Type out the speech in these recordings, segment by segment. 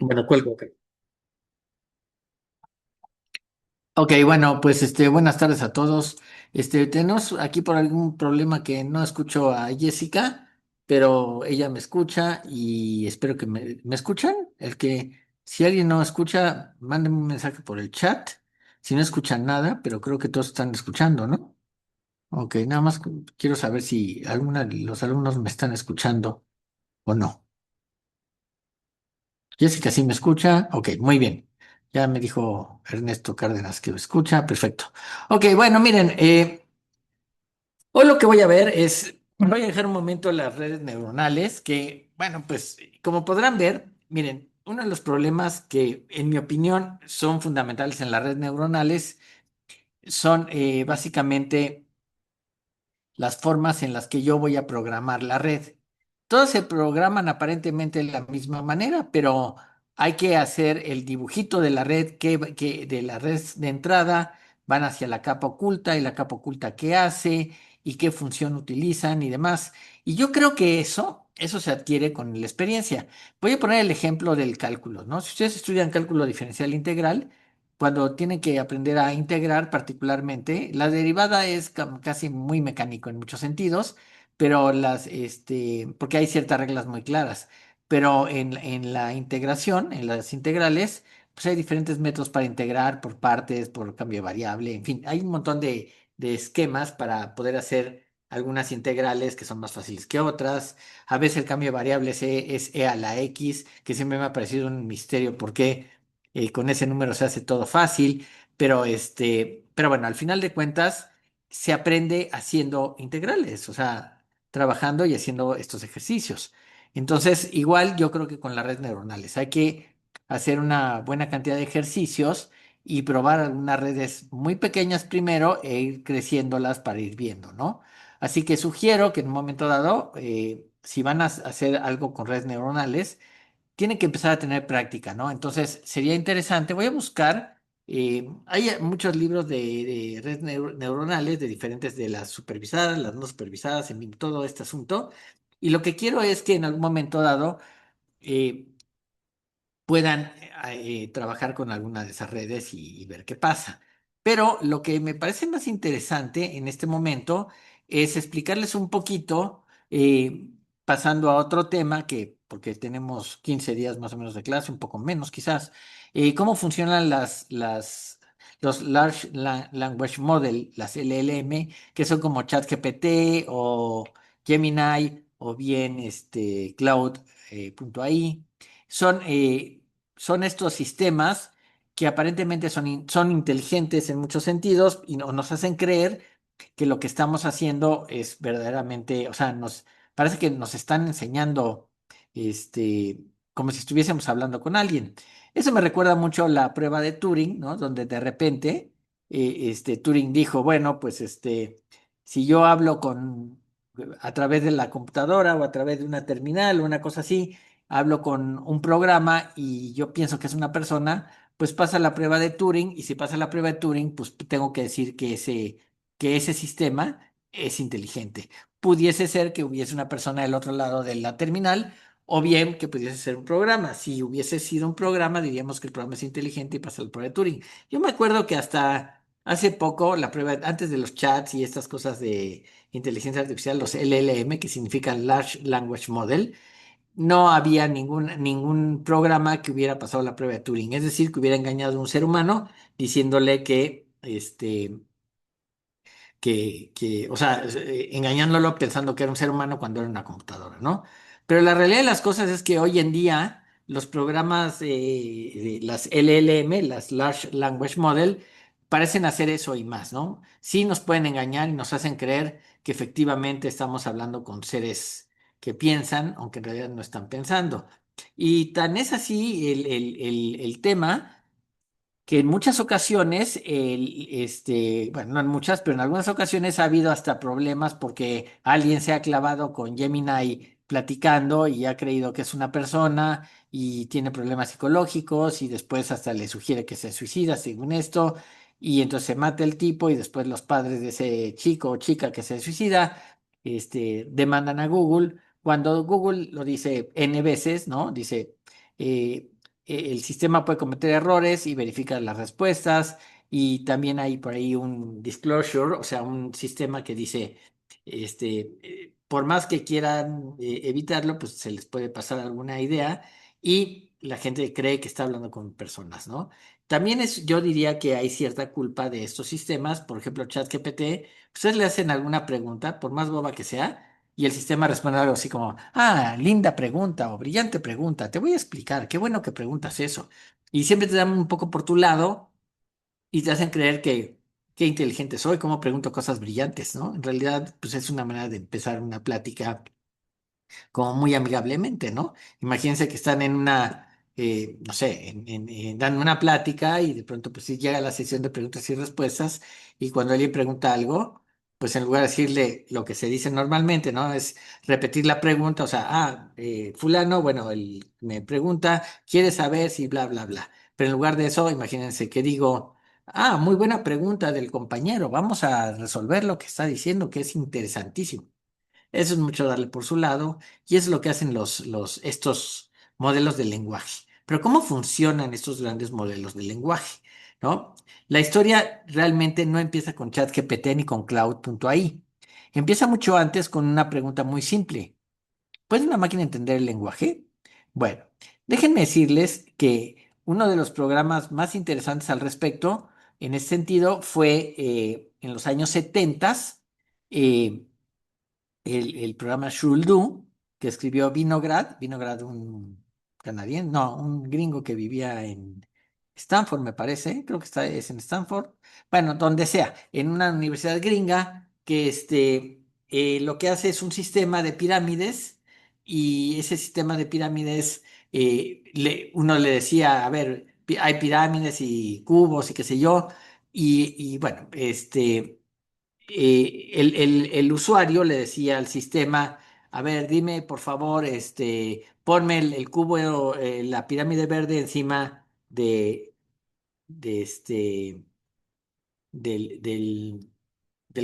Bueno, cuelgo, ok. Ok, bueno, pues buenas tardes a todos. Tenemos aquí por algún problema que no escucho a Jessica, pero ella me escucha y espero que me escuchan. Si alguien no escucha, mándenme un mensaje por el chat. Si no escuchan nada, pero creo que todos están escuchando, ¿no? Ok, nada más quiero saber si alguna de los alumnos me están escuchando o no. Jessica, ¿sí me escucha? Ok, muy bien. Ya me dijo Ernesto Cárdenas que me escucha. Perfecto. Ok, bueno, miren, hoy lo que voy a ver es, voy a dejar un momento las redes neuronales, que, bueno, pues como podrán ver, miren, uno de los problemas que, en mi opinión, son fundamentales en las redes neuronales son básicamente las formas en las que yo voy a programar la red. Todos se programan aparentemente de la misma manera, pero hay que hacer el dibujito de la red de la red de entrada, van hacia la capa oculta y la capa oculta qué hace y qué función utilizan y demás. Y yo creo que eso se adquiere con la experiencia. Voy a poner el ejemplo del cálculo, ¿no? Si ustedes estudian cálculo diferencial integral, cuando tienen que aprender a integrar particularmente. La derivada es casi muy mecánico en muchos sentidos, pero porque hay ciertas reglas muy claras. Pero en la integración, en las integrales, pues hay diferentes métodos para integrar por partes, por cambio de variable, en fin, hay un montón de esquemas para poder hacer algunas integrales que son más fáciles que otras. A veces el cambio de variable es e a la x, que siempre me ha parecido un misterio por qué con ese número se hace todo fácil, pero bueno, al final de cuentas se aprende haciendo integrales, o sea, trabajando y haciendo estos ejercicios. Entonces, igual yo creo que con las redes neuronales hay que hacer una buena cantidad de ejercicios y probar algunas redes muy pequeñas primero e ir creciéndolas para ir viendo, ¿no? Así que sugiero que en un momento dado, si van a hacer algo con redes neuronales, tiene que empezar a tener práctica, ¿no? Entonces, sería interesante. Voy a buscar, hay muchos libros de redes neuronales, de diferentes, de las supervisadas, las no supervisadas, en fin, todo este asunto. Y lo que quiero es que en algún momento dado, eh, puedan trabajar con alguna de esas redes y ver qué pasa. Pero lo que me parece más interesante en este momento es explicarles un poquito, pasando a otro tema porque tenemos 15 días más o menos de clase, un poco menos quizás, cómo funcionan los Language Model, las LLM, que son como ChatGPT o Gemini o bien Cloud.ai. Son, son estos sistemas que aparentemente son inteligentes en muchos sentidos y nos hacen creer que lo que estamos haciendo es verdaderamente, o sea, parece que nos están enseñando, este, como si estuviésemos hablando con alguien. Eso me recuerda mucho a la prueba de Turing, ¿no? Donde de repente, Turing dijo, bueno, pues, si yo hablo a través de la computadora o a través de una terminal o una cosa así, hablo con un programa y yo pienso que es una persona, pues pasa la prueba de Turing y si pasa la prueba de Turing, pues tengo que decir que ese sistema es inteligente. Pudiese ser que hubiese una persona del otro lado de la terminal o bien que pudiese ser un programa. Si hubiese sido un programa, diríamos que el programa es inteligente y pasa la prueba de Turing. Yo me acuerdo que hasta hace poco, antes de los chats y estas cosas de inteligencia artificial, los LLM, que significan Large Language Model, no había ningún programa que hubiera pasado la prueba de Turing, es decir, que hubiera engañado a un ser humano diciéndole o sea, engañándolo pensando que era un ser humano cuando era una computadora, ¿no? Pero la realidad de las cosas es que hoy en día los programas, de las LLM, las Large Language Model, parecen hacer eso y más, ¿no? Sí nos pueden engañar y nos hacen creer que efectivamente estamos hablando con seres que piensan, aunque en realidad no están pensando. Y tan es así el tema que en muchas ocasiones, bueno, no en muchas, pero en algunas ocasiones ha habido hasta problemas porque alguien se ha clavado con Gemini platicando y ha creído que es una persona y tiene problemas psicológicos y después hasta le sugiere que se suicida según esto y entonces se mata el tipo y después los padres de ese chico o chica que se suicida, demandan a Google cuando Google lo dice N veces, ¿no? Dice, eh, el sistema puede cometer errores y verifica las respuestas. Y también hay por ahí un disclosure, o sea, un sistema que dice, por más que quieran evitarlo, pues se les puede pasar alguna idea y la gente cree que está hablando con personas, ¿no? También yo diría que hay cierta culpa de estos sistemas, por ejemplo, ChatGPT, ustedes le hacen alguna pregunta, por más boba que sea, y el sistema responde algo así como, ah, linda pregunta o brillante pregunta, te voy a explicar, qué bueno que preguntas eso. Y siempre te dan un poco por tu lado y te hacen creer que qué inteligente soy, cómo pregunto cosas brillantes, ¿no? En realidad, pues es una manera de empezar una plática como muy amigablemente, ¿no? Imagínense que están en una, no sé, dando una plática y de pronto pues sí llega la sesión de preguntas y respuestas y cuando alguien pregunta algo, pues en lugar de decirle lo que se dice normalmente, ¿no? Es repetir la pregunta, o sea, fulano, bueno, él me pregunta, quiere saber si bla, bla, bla. Pero en lugar de eso, imagínense que digo, muy buena pregunta del compañero, vamos a resolver lo que está diciendo, que es interesantísimo. Eso es mucho darle por su lado y es lo que hacen estos modelos de lenguaje. Pero ¿cómo funcionan estos grandes modelos de lenguaje? ¿No? La historia realmente no empieza con ChatGPT ni con Cloud.ai. Empieza mucho antes con una pregunta muy simple. ¿Puede una máquina entender el lenguaje? Bueno, déjenme decirles que uno de los programas más interesantes al respecto, en ese sentido, fue en los años 70 el programa Shuldu, que escribió Vinograd, un canadiense, no, un gringo que vivía en Stanford, me parece, creo que es en Stanford, bueno, donde sea, en una universidad gringa, que lo que hace es un sistema de pirámides, y ese sistema de pirámides, uno le decía, a ver, hay pirámides y cubos y qué sé yo, y bueno, el usuario le decía al sistema, a ver, dime por favor, ponme el cubo, la pirámide verde encima de del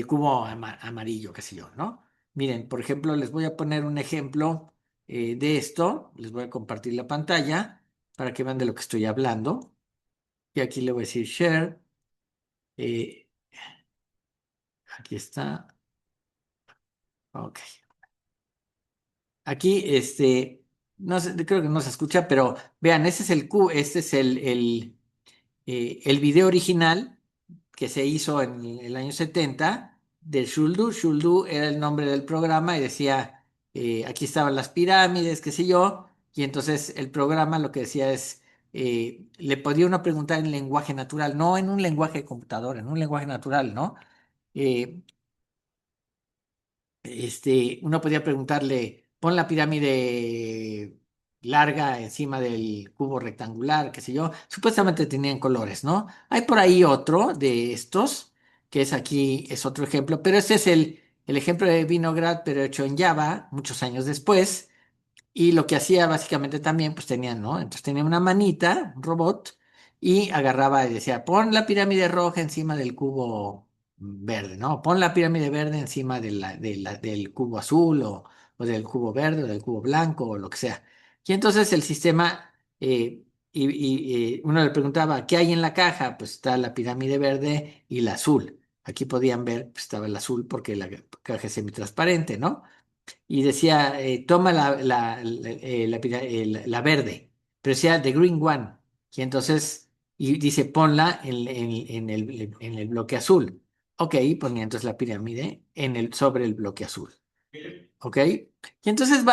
cubo amarillo, qué sé yo, ¿no? Miren, por ejemplo, les voy a poner un ejemplo de esto, les voy a compartir la pantalla para que vean de lo que estoy hablando. Y aquí le voy a decir share, eh, aquí está, ok. Aquí, no sé, creo que no se escucha, pero vean, este es el video original que se hizo en el año 70 de Shuldu. Shuldu era el nombre del programa y decía, aquí estaban las pirámides, qué sé yo, y entonces el programa lo que decía es, le podía uno preguntar en lenguaje natural, no en un lenguaje de computadora, en un lenguaje natural, ¿no? Eh, Uno podía preguntarle, pon la pirámide larga encima del cubo rectangular, qué sé yo. Supuestamente tenían colores, ¿no? Hay por ahí otro de estos, que es aquí, es otro ejemplo, pero este es el ejemplo de Vinograd, pero hecho en Java, muchos años después. Y lo que hacía básicamente también, pues tenía, ¿no? Entonces tenía una manita, un robot, y agarraba y decía, pon la pirámide roja encima del cubo verde, ¿no? Pon la pirámide verde encima del cubo azul o del cubo verde o del cubo blanco o lo que sea. Y entonces el sistema, uno le preguntaba, ¿qué hay en la caja? Pues está la pirámide verde y la azul. Aquí podían ver, pues estaba el azul porque la caja es semitransparente, ¿no? Y decía, toma la verde, pero decía the green one. Y entonces, y dice, ponla en el bloque azul. Ok, ponía entonces la pirámide sobre el bloque azul. Ok, y entonces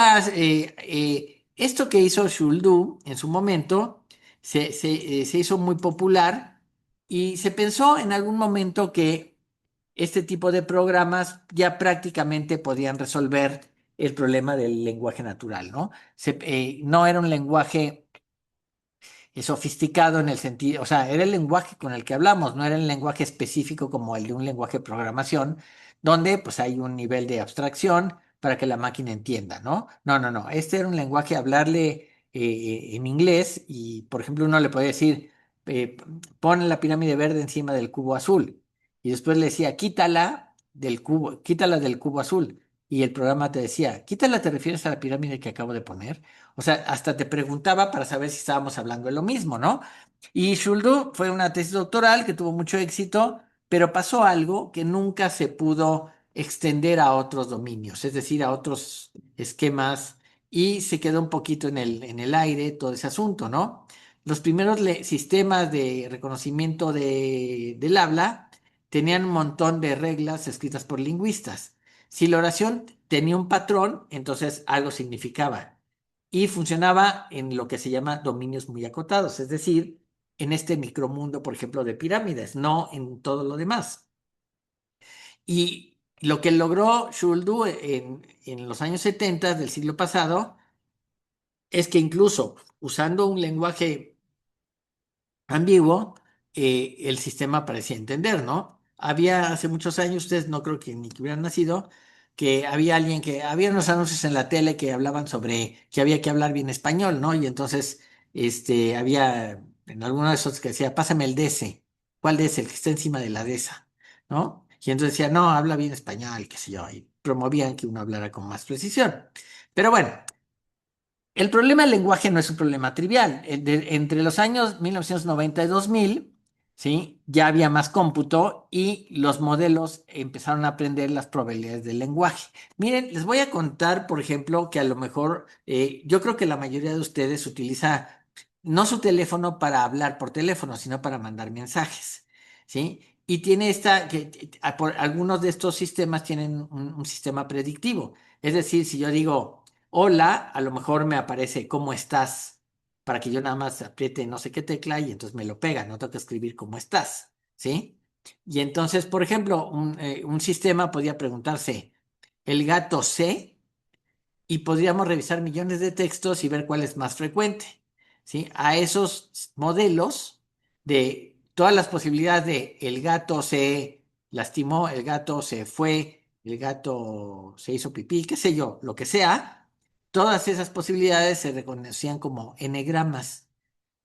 esto que hizo Shuldu en su momento se hizo muy popular y se pensó en algún momento que este tipo de programas ya prácticamente podían resolver el problema del lenguaje natural, ¿no? No era un lenguaje sofisticado en el sentido, o sea, era el lenguaje con el que hablamos, no era el lenguaje específico como el de un lenguaje de programación, donde pues hay un nivel de abstracción para que la máquina entienda, ¿no? No, no, no, este era un lenguaje hablarle en inglés y, por ejemplo, uno le podía decir, eh, pon la pirámide verde encima del cubo azul y después le decía, quítala del cubo azul. y el programa te decía, quítala, ¿te refieres a la pirámide que acabo de poner? O sea, hasta te preguntaba para saber si estábamos hablando de lo mismo, ¿no? Y Shuldoo fue una tesis doctoral que tuvo mucho éxito, pero pasó algo que nunca se pudo extender a otros dominios, es decir, a otros esquemas, y se quedó un poquito en el aire todo ese asunto, ¿no? Los primeros sistemas de reconocimiento del habla tenían un montón de reglas escritas por lingüistas. Si la oración tenía un patrón, entonces algo significaba. Y funcionaba en lo que se llama dominios muy acotados, es decir, en este micromundo, por ejemplo, de pirámides, no en todo lo demás. Y lo que logró Shuldoo en los años 70 del siglo pasado es que incluso usando un lenguaje ambiguo, el sistema parecía entender, ¿no? Había hace muchos años, ustedes no creo que ni que hubieran nacido, que había alguien que, había unos anuncios en la tele que hablaban sobre que había que hablar bien español, ¿no? Y entonces, había en alguno de esos que decía, pásame el DS. ¿Cuál DS? El que está encima de la DESA, ¿no? Y entonces decía, no, habla bien español, qué sé yo, y promovían que uno hablara con más precisión. Pero bueno, el problema del lenguaje no es un problema trivial. Entre los años 1990 y 2000, ¿sí? Ya había más cómputo y los modelos empezaron a aprender las probabilidades del lenguaje. Miren, les voy a contar, por ejemplo, que a lo mejor yo creo que la mayoría de ustedes utiliza no su teléfono para hablar por teléfono, sino para mandar mensajes, ¿sí? Y tiene algunos de estos sistemas tienen un sistema predictivo. Es decir, si yo digo hola, a lo mejor me aparece ¿cómo estás? Para que yo nada más apriete no sé qué tecla y entonces me lo pega, no tengo que escribir ¿cómo estás? ¿Sí? Y entonces, por ejemplo, un sistema podría preguntarse, ¿el gato sé? Y podríamos revisar millones de textos y ver cuál es más frecuente, ¿sí? A esos modelos de todas las posibilidades de el gato se lastimó, el gato se fue, el gato se hizo pipí, qué sé yo, lo que sea, todas esas posibilidades se reconocían como enegramas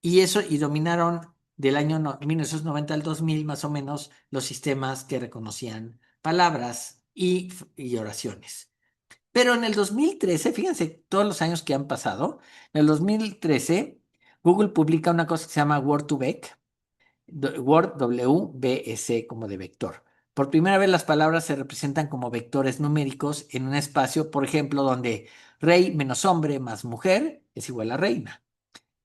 y eso y dominaron del año 1990 al 2000 más o menos los sistemas que reconocían palabras y oraciones. Pero en el 2013, fíjense todos los años que han pasado, en el 2013 Google publica una cosa que se llama Word2Vec, Word WBS como de vector. Por primera vez las palabras se representan como vectores numéricos en un espacio, por ejemplo, donde rey menos hombre más mujer es igual a reina.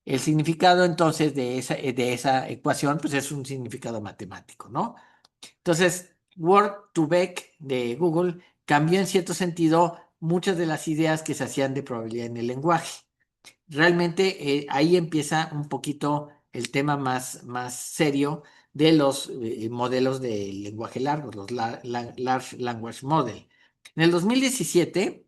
El significado entonces de esa ecuación pues es un significado matemático, ¿no? Entonces, Word2Vec de Google cambió en cierto sentido muchas de las ideas que se hacían de probabilidad en el lenguaje. Realmente ahí empieza un poquito el tema más serio de los modelos de lenguaje largo, los Large Language Model. En el 2017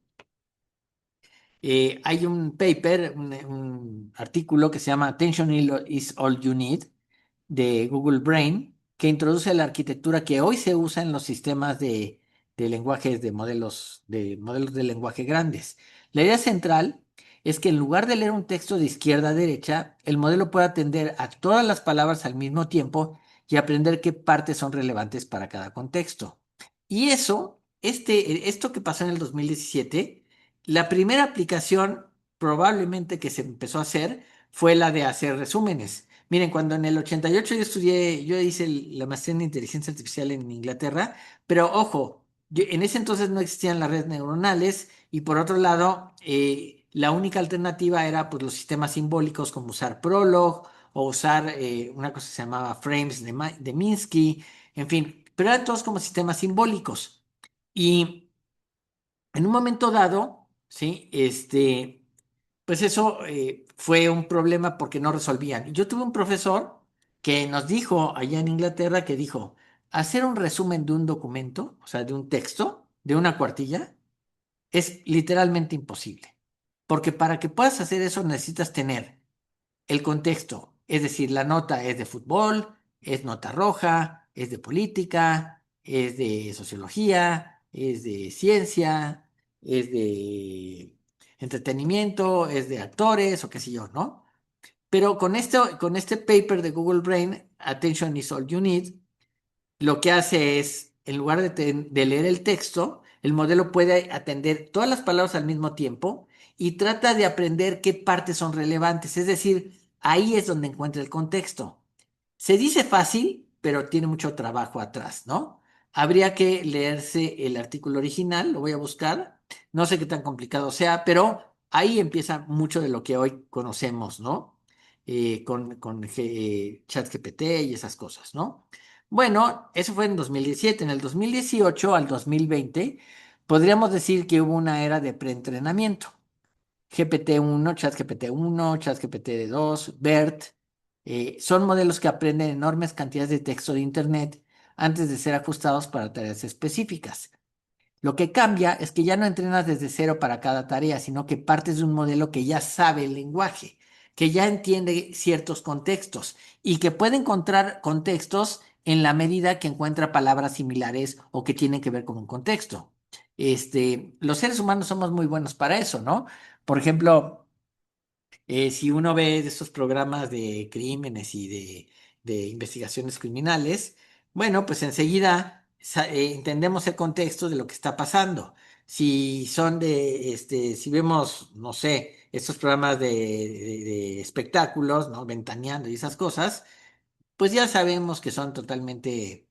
hay un paper, un artículo que se llama Attention is All You Need de Google Brain, que introduce la arquitectura que hoy se usa en los sistemas de lenguajes de modelos de lenguaje grandes. La idea central es que en lugar de leer un texto de izquierda a derecha, el modelo puede atender a todas las palabras al mismo tiempo y aprender qué partes son relevantes para cada contexto. Y esto que pasó en el 2017, la primera aplicación probablemente que se empezó a hacer fue la de hacer resúmenes. Miren, cuando en el 88 yo hice la maestría en inteligencia artificial en Inglaterra, pero ojo, en ese entonces no existían las redes neuronales y por otro lado, la única alternativa era pues los sistemas simbólicos como usar Prolog o usar una cosa que se llamaba frames de Minsky, en fin, pero eran todos como sistemas simbólicos. Y en un momento dado, ¿sí? Pues eso fue un problema porque no resolvían. Y yo tuve un profesor que nos dijo allá en Inglaterra que dijo, hacer un resumen de un documento, o sea, de un texto, de una cuartilla, es literalmente imposible. Porque para que puedas hacer eso necesitas tener el contexto, es decir, la nota es de fútbol, es nota roja, es de política, es de sociología, es de ciencia, es de entretenimiento, es de actores o qué sé yo, ¿no? Pero con este paper de Google Brain, Attention is All You Need, lo que hace es, en lugar de leer el texto, el modelo puede atender todas las palabras al mismo tiempo y trata de aprender qué partes son relevantes. Es decir, ahí es donde encuentra el contexto. Se dice fácil, pero tiene mucho trabajo atrás, ¿no? Habría que leerse el artículo original, lo voy a buscar. No sé qué tan complicado sea, pero ahí empieza mucho de lo que hoy conocemos, ¿no? Con ChatGPT y esas cosas, ¿no? Bueno, eso fue en 2017. En el 2018 al 2020, podríamos decir que hubo una era de preentrenamiento. GPT-1, ChatGPT-1, ChatGPT-2, BERT, son modelos que aprenden enormes cantidades de texto de Internet antes de ser ajustados para tareas específicas. Lo que cambia es que ya no entrenas desde cero para cada tarea, sino que partes de un modelo que ya sabe el lenguaje, que ya entiende ciertos contextos y que puede encontrar contextos en la medida que encuentra palabras similares o que tienen que ver con un contexto. Los seres humanos somos muy buenos para eso, ¿no? Por ejemplo, si uno ve de estos programas de crímenes y de investigaciones criminales, bueno, pues enseguida entendemos el contexto de lo que está pasando. Si son si vemos, no sé, estos programas de espectáculos, ¿no? Ventaneando y esas cosas, pues ya sabemos que son totalmente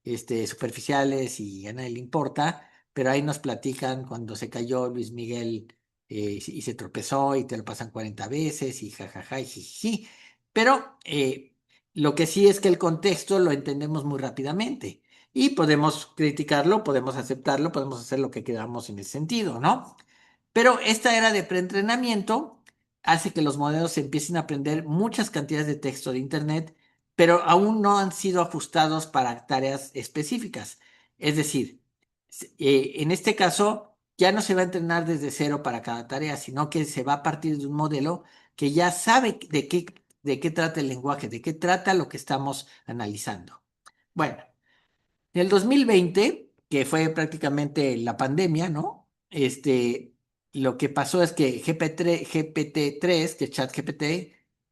superficiales y a nadie le importa, pero ahí nos platican cuando se cayó Luis Miguel y se tropezó y te lo pasan 40 veces y jajaja y jiji. Pero lo que sí es que el contexto lo entendemos muy rápidamente y podemos criticarlo, podemos aceptarlo, podemos hacer lo que queramos en ese sentido, ¿no? Pero esta era de preentrenamiento hace que los modelos empiecen a aprender muchas cantidades de texto de Internet, pero aún no han sido ajustados para tareas específicas. Es decir, en este caso ya no se va a entrenar desde cero para cada tarea, sino que se va a partir de un modelo que ya sabe de qué trata el lenguaje, de qué trata lo que estamos analizando. Bueno. En el 2020, que fue prácticamente la pandemia, ¿no? Lo que pasó es que GPT-3, que es ChatGPT,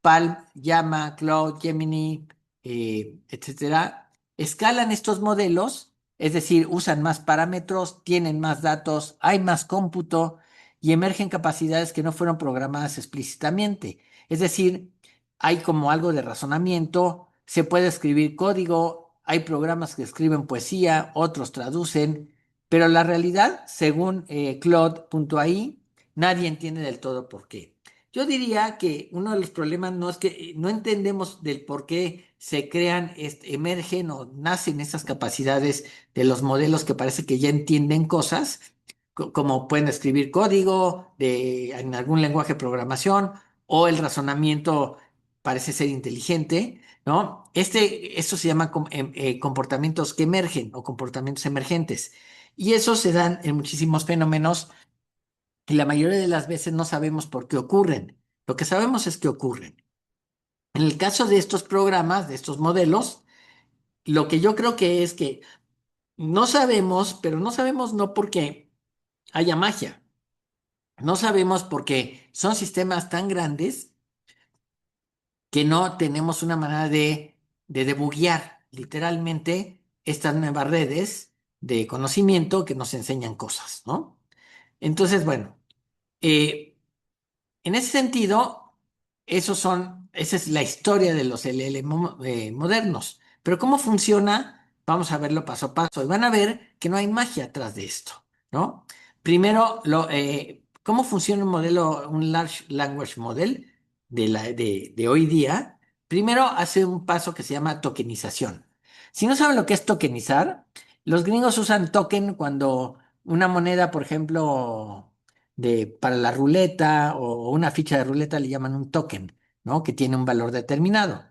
Palm, Llama, Claude, Gemini, etcétera, escalan estos modelos, es decir, usan más parámetros, tienen más datos, hay más cómputo y emergen capacidades que no fueron programadas explícitamente. Es decir, hay como algo de razonamiento, se puede escribir código, hay programas que escriben poesía, otros traducen, pero la realidad, según Claude.ai, nadie entiende del todo por qué. Yo diría que uno de los problemas no es que no entendemos del por qué se crean, emergen o nacen esas capacidades de los modelos que parece que ya entienden cosas, como pueden escribir código en algún lenguaje de programación o el razonamiento parece ser inteligente, ¿no? Esto se llama comportamientos que emergen o comportamientos emergentes. Y eso se dan en muchísimos fenómenos y la mayoría de las veces no sabemos por qué ocurren. Lo que sabemos es que ocurren. En el caso de estos programas, de estos modelos, lo que yo creo que es que no sabemos, pero no sabemos no porque haya magia. No sabemos porque son sistemas tan grandes que no tenemos una manera de debuguear literalmente estas nuevas redes de conocimiento que nos enseñan cosas, ¿no? Entonces, bueno, eh, en ese sentido, esa es la historia de los LL modernos. Pero ¿cómo funciona? Vamos a verlo paso a paso y van a ver que no hay magia atrás de esto, ¿no? Primero, ¿cómo funciona un Large Language Model de hoy día? Primero hace un paso que se llama tokenización. Si no saben lo que es tokenizar, los gringos usan token cuando una moneda, por ejemplo, para la ruleta o una ficha de ruleta le llaman un token, ¿no? Que tiene un valor determinado.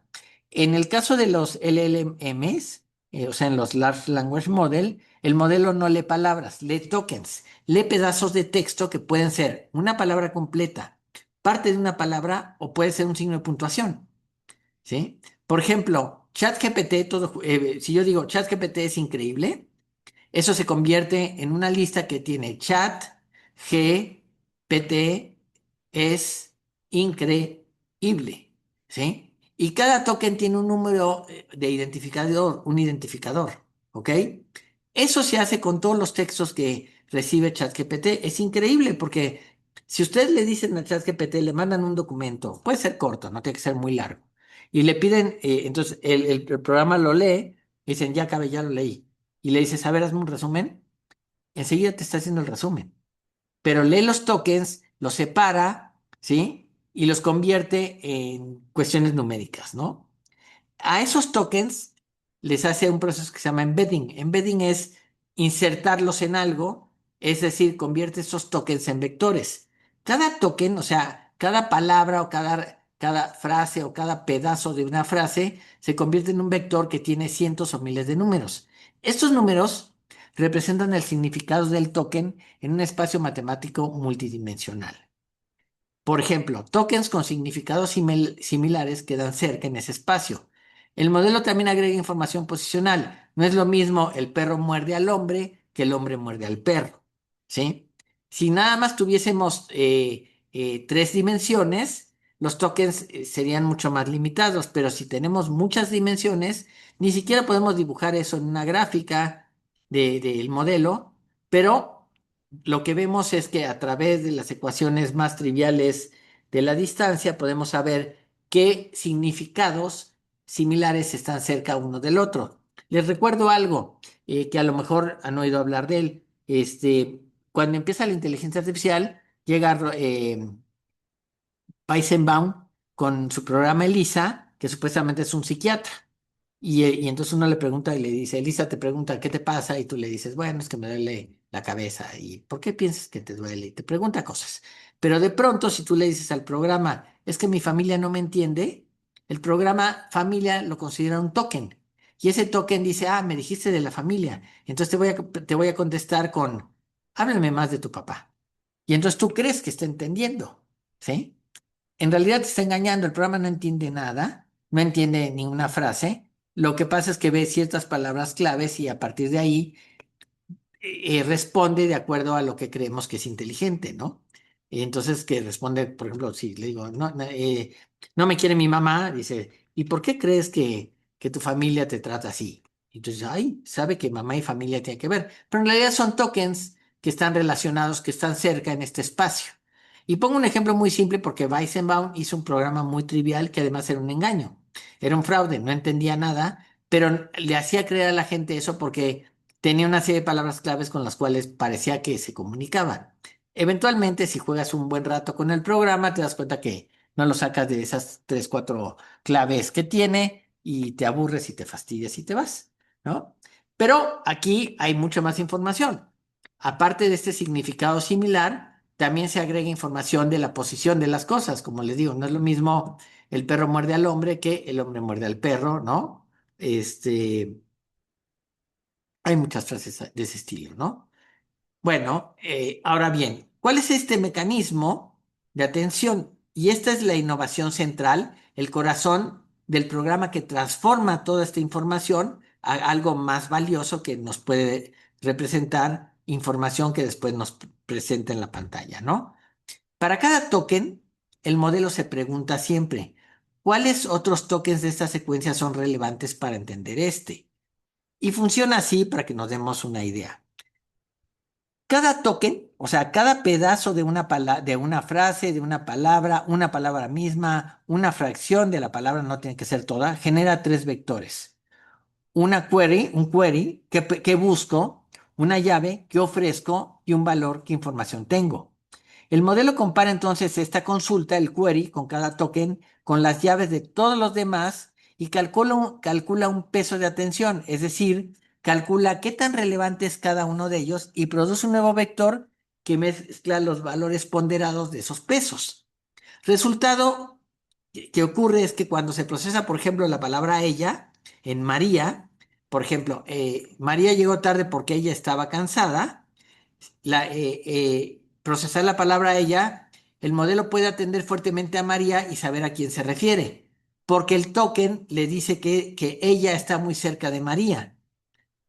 En el caso de los LLMs, o sea, en los Large Language Model, el modelo no lee palabras, lee tokens, lee pedazos de texto que pueden ser una palabra completa, parte de una palabra o puede ser un signo de puntuación, ¿sí? Por ejemplo, ChatGPT, si yo digo ChatGPT es increíble, eso se convierte en una lista que tiene chat, G, PT, es increíble, ¿sí? Y cada token tiene un número de identificador, un identificador, ¿ok? Eso se hace con todos los textos que recibe ChatGPT. Es increíble porque si ustedes le dicen a ChatGPT, le mandan un documento, puede ser corto, no tiene que ser muy largo, y le piden, entonces el programa lo lee, dicen, ya acabé, ya lo leí, y le dices, a ver, hazme un resumen, enseguida te está haciendo el resumen, pero lee los tokens, los separa, ¿sí? Y los convierte en cuestiones numéricas, ¿no? A esos tokens les hace un proceso que se llama embedding. Embedding es insertarlos en algo, es decir, convierte esos tokens en vectores. Cada token, o sea, cada palabra o cada frase o cada pedazo de una frase se convierte en un vector que tiene cientos o miles de números. Estos números representan el significado del token en un espacio matemático multidimensional. Por ejemplo, tokens con significados similares quedan cerca en ese espacio. El modelo también agrega información posicional. No es lo mismo el perro muerde al hombre que el hombre muerde al perro, ¿sí? Si nada más tuviésemos tres dimensiones, los tokens serían mucho más limitados, pero si tenemos muchas dimensiones, ni siquiera podemos dibujar eso en una gráfica del modelo, pero lo que vemos es que a través de las ecuaciones más triviales de la distancia podemos saber qué significados similares están cerca uno del otro. Les recuerdo algo que a lo mejor han oído hablar de él. Cuando empieza la inteligencia artificial, llega Weizenbaum con su programa ELISA, que supuestamente es un psiquiatra. Y entonces uno le pregunta y le dice, Elisa te pregunta, ¿qué te pasa? Y tú le dices, bueno, es que me duele la cabeza. ¿Y por qué piensas que te duele? Y te pregunta cosas. Pero de pronto, si tú le dices al programa, es que mi familia no me entiende, el programa familia lo considera un token. Y ese token dice, me dijiste de la familia. Entonces te voy a contestar con, háblame más de tu papá. Y entonces tú crees que está entendiendo, ¿sí? En realidad te está engañando, el programa no entiende nada, no entiende ninguna frase. Lo que pasa es que ve ciertas palabras claves y a partir de ahí responde de acuerdo a lo que creemos que es inteligente, ¿no? Y entonces que responde, por ejemplo, si le digo, no, no, no me quiere mi mamá, dice, ¿y por qué crees que tu familia te trata así? Y entonces, ay, sabe que mamá y familia tienen que ver, pero en realidad son tokens que están relacionados, que están cerca en este espacio. Y pongo un ejemplo muy simple porque Weizenbaum hizo un programa muy trivial que además era un engaño, era un fraude, no entendía nada, pero le hacía creer a la gente eso porque tenía una serie de palabras claves con las cuales parecía que se comunicaban. Eventualmente, si juegas un buen rato con el programa, te das cuenta que no lo sacas de esas tres, cuatro claves que tiene y te aburres y te fastidias y te vas, ¿no? Pero aquí hay mucha más información. Aparte de este significado similar, también se agrega información de la posición de las cosas. Como les digo, no es lo mismo el perro muerde al hombre que el hombre muerde al perro, ¿no? Este, hay muchas frases de ese estilo, ¿no? Bueno, ahora bien, ¿cuál es este mecanismo de atención? Y esta es la innovación central, el corazón del programa que transforma toda esta información a algo más valioso que nos puede representar información que después nos presenta en la pantalla, ¿no? Para cada token, el modelo se pregunta siempre, ¿cuáles otros tokens de esta secuencia son relevantes para entender este? Y funciona así para que nos demos una idea. Cada token, o sea, cada pedazo de de una frase, de una palabra misma, una fracción de la palabra, no tiene que ser toda, genera tres vectores. Un query que busco, una llave que ofrezco y un valor que información tengo. El modelo compara entonces esta consulta, el query, con cada token, con las llaves de todos los demás y calcula un peso de atención, es decir, calcula qué tan relevante es cada uno de ellos y produce un nuevo vector que mezcla los valores ponderados de esos pesos. Resultado que ocurre es que cuando se procesa, por ejemplo, la palabra ella en María, por ejemplo, María llegó tarde porque ella estaba cansada, procesar la palabra ella, el modelo puede atender fuertemente a María y saber a quién se refiere, porque el token le dice que ella está muy cerca de María.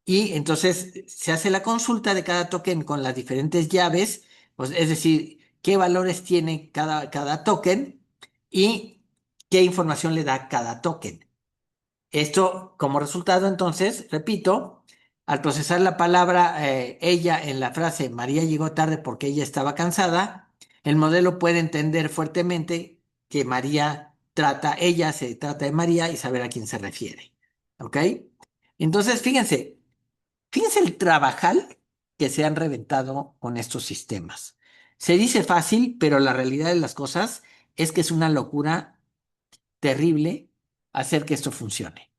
Y entonces se hace la consulta de cada token con las diferentes llaves, pues, es decir, qué valores tiene cada token y qué información le da cada token. Esto como resultado, entonces, repito, al procesar la palabra ella en la frase María llegó tarde porque ella estaba cansada, el modelo puede entender fuertemente que ella se trata de María y saber a quién se refiere. ¿Ok? Entonces, fíjense el trabajal que se han reventado con estos sistemas. Se dice fácil, pero la realidad de las cosas es que es una locura terrible hacer que esto funcione.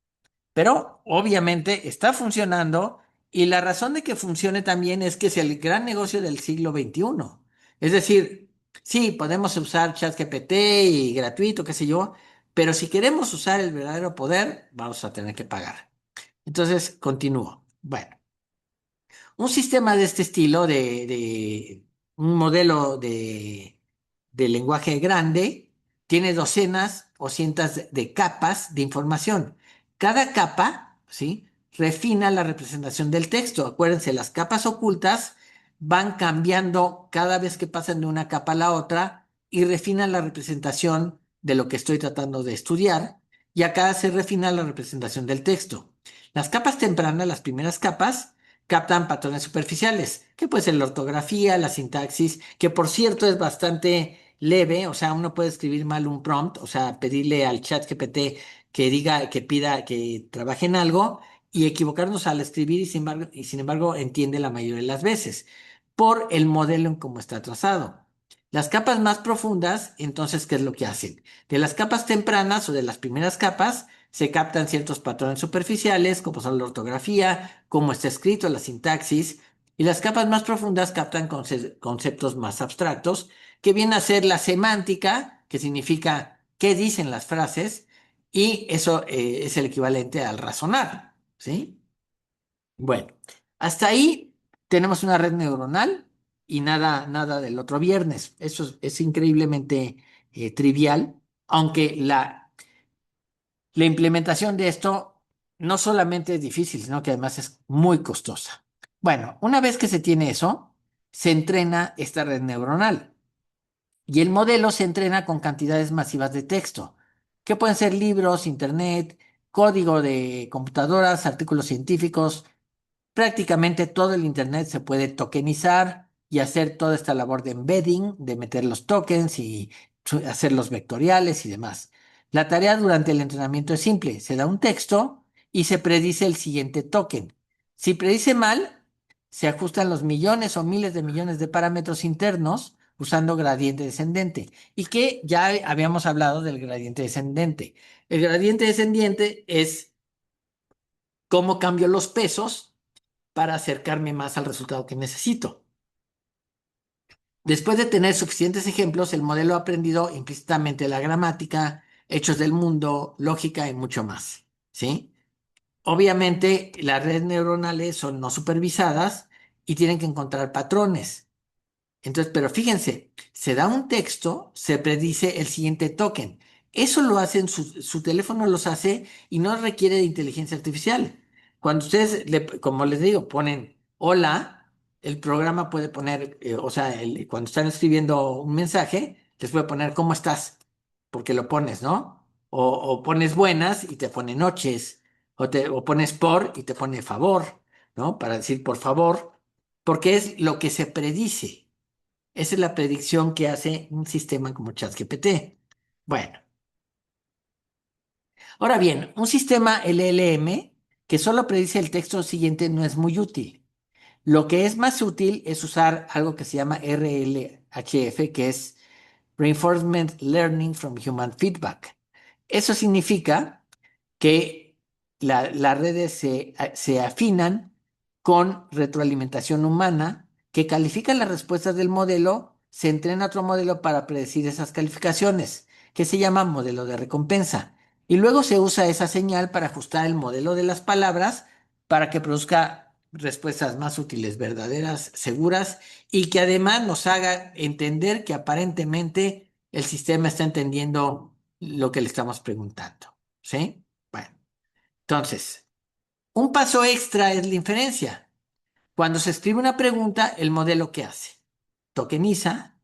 Pero obviamente está funcionando y la razón de que funcione también es que es el gran negocio del siglo XXI. Es decir, sí, podemos usar ChatGPT y gratuito, qué sé yo, pero si queremos usar el verdadero poder, vamos a tener que pagar. Entonces, continúo. Bueno. Un sistema de este estilo, de un modelo de lenguaje grande, tiene docenas o cientos de capas de información. Cada capa, ¿sí? Refina la representación del texto. Acuérdense, las capas ocultas van cambiando cada vez que pasan de una capa a la otra y refinan la representación de lo que estoy tratando de estudiar. Y acá se refina la representación del texto. Las capas tempranas, las primeras capas, captan patrones superficiales, que puede ser la ortografía, la sintaxis, que por cierto es bastante leve, o sea, uno puede escribir mal un prompt, o sea, pedirle al chat GPT que diga, que pida que trabaje en algo y equivocarnos al escribir y sin embargo entiende la mayoría de las veces por el modelo en cómo está trazado. Las capas más profundas, entonces, ¿qué es lo que hacen? De las capas tempranas o de las primeras capas, se captan ciertos patrones superficiales, como son la ortografía, cómo está escrito, la sintaxis, y las capas más profundas captan conceptos más abstractos, que viene a ser la semántica, que significa qué dicen las frases, y eso es el equivalente al razonar, ¿sí? Bueno, hasta ahí tenemos una red neuronal y nada, nada del otro viernes. Eso es increíblemente trivial, aunque la implementación de esto no solamente es difícil, sino que además es muy costosa. Bueno, una vez que se tiene eso, se entrena esta red neuronal y el modelo se entrena con cantidades masivas de texto, que pueden ser libros, internet, código de computadoras, artículos científicos. Prácticamente todo el Internet se puede tokenizar y hacer toda esta labor de embedding, de meter los tokens y hacer los vectoriales y demás. La tarea durante el entrenamiento es simple. Se da un texto y se predice el siguiente token. Si predice mal, se ajustan los millones o miles de millones de parámetros internos usando gradiente descendente. Y que ya habíamos hablado del gradiente descendente. El gradiente descendiente es cómo cambio los pesos para acercarme más al resultado que necesito. Después de tener suficientes ejemplos, el modelo ha aprendido implícitamente la gramática, hechos del mundo, lógica y mucho más. ¿Sí? Obviamente, las redes neuronales son no supervisadas y tienen que encontrar patrones. Entonces, pero fíjense, se da un texto, se predice el siguiente token. Eso lo hacen, su teléfono los hace y no requiere de inteligencia artificial. Cuando ustedes, como les digo, ponen hola, el programa puede poner, o sea, cuando están escribiendo un mensaje, les puede poner ¿cómo estás? Porque lo pones, ¿no? O pones buenas y te pone noches, o pones por y te pone favor, ¿no? Para decir por favor, porque es lo que se predice. Esa es la predicción que hace un sistema como ChatGPT. Bueno, ahora bien, un sistema LLM que solo predice el texto siguiente no es muy útil. Lo que es más útil es usar algo que se llama RLHF, que es Reinforcement Learning from Human Feedback. Eso significa que las redes se afinan con retroalimentación humana, que califica las respuestas del modelo, se entrena otro modelo para predecir esas calificaciones, que se llama modelo de recompensa. Y luego se usa esa señal para ajustar el modelo de las palabras para que produzca respuestas más útiles, verdaderas, seguras y que además nos haga entender que aparentemente el sistema está entendiendo lo que le estamos preguntando. ¿Sí? Bueno, entonces, un paso extra es la inferencia. Cuando se escribe una pregunta, el modelo ¿qué hace? Tokeniza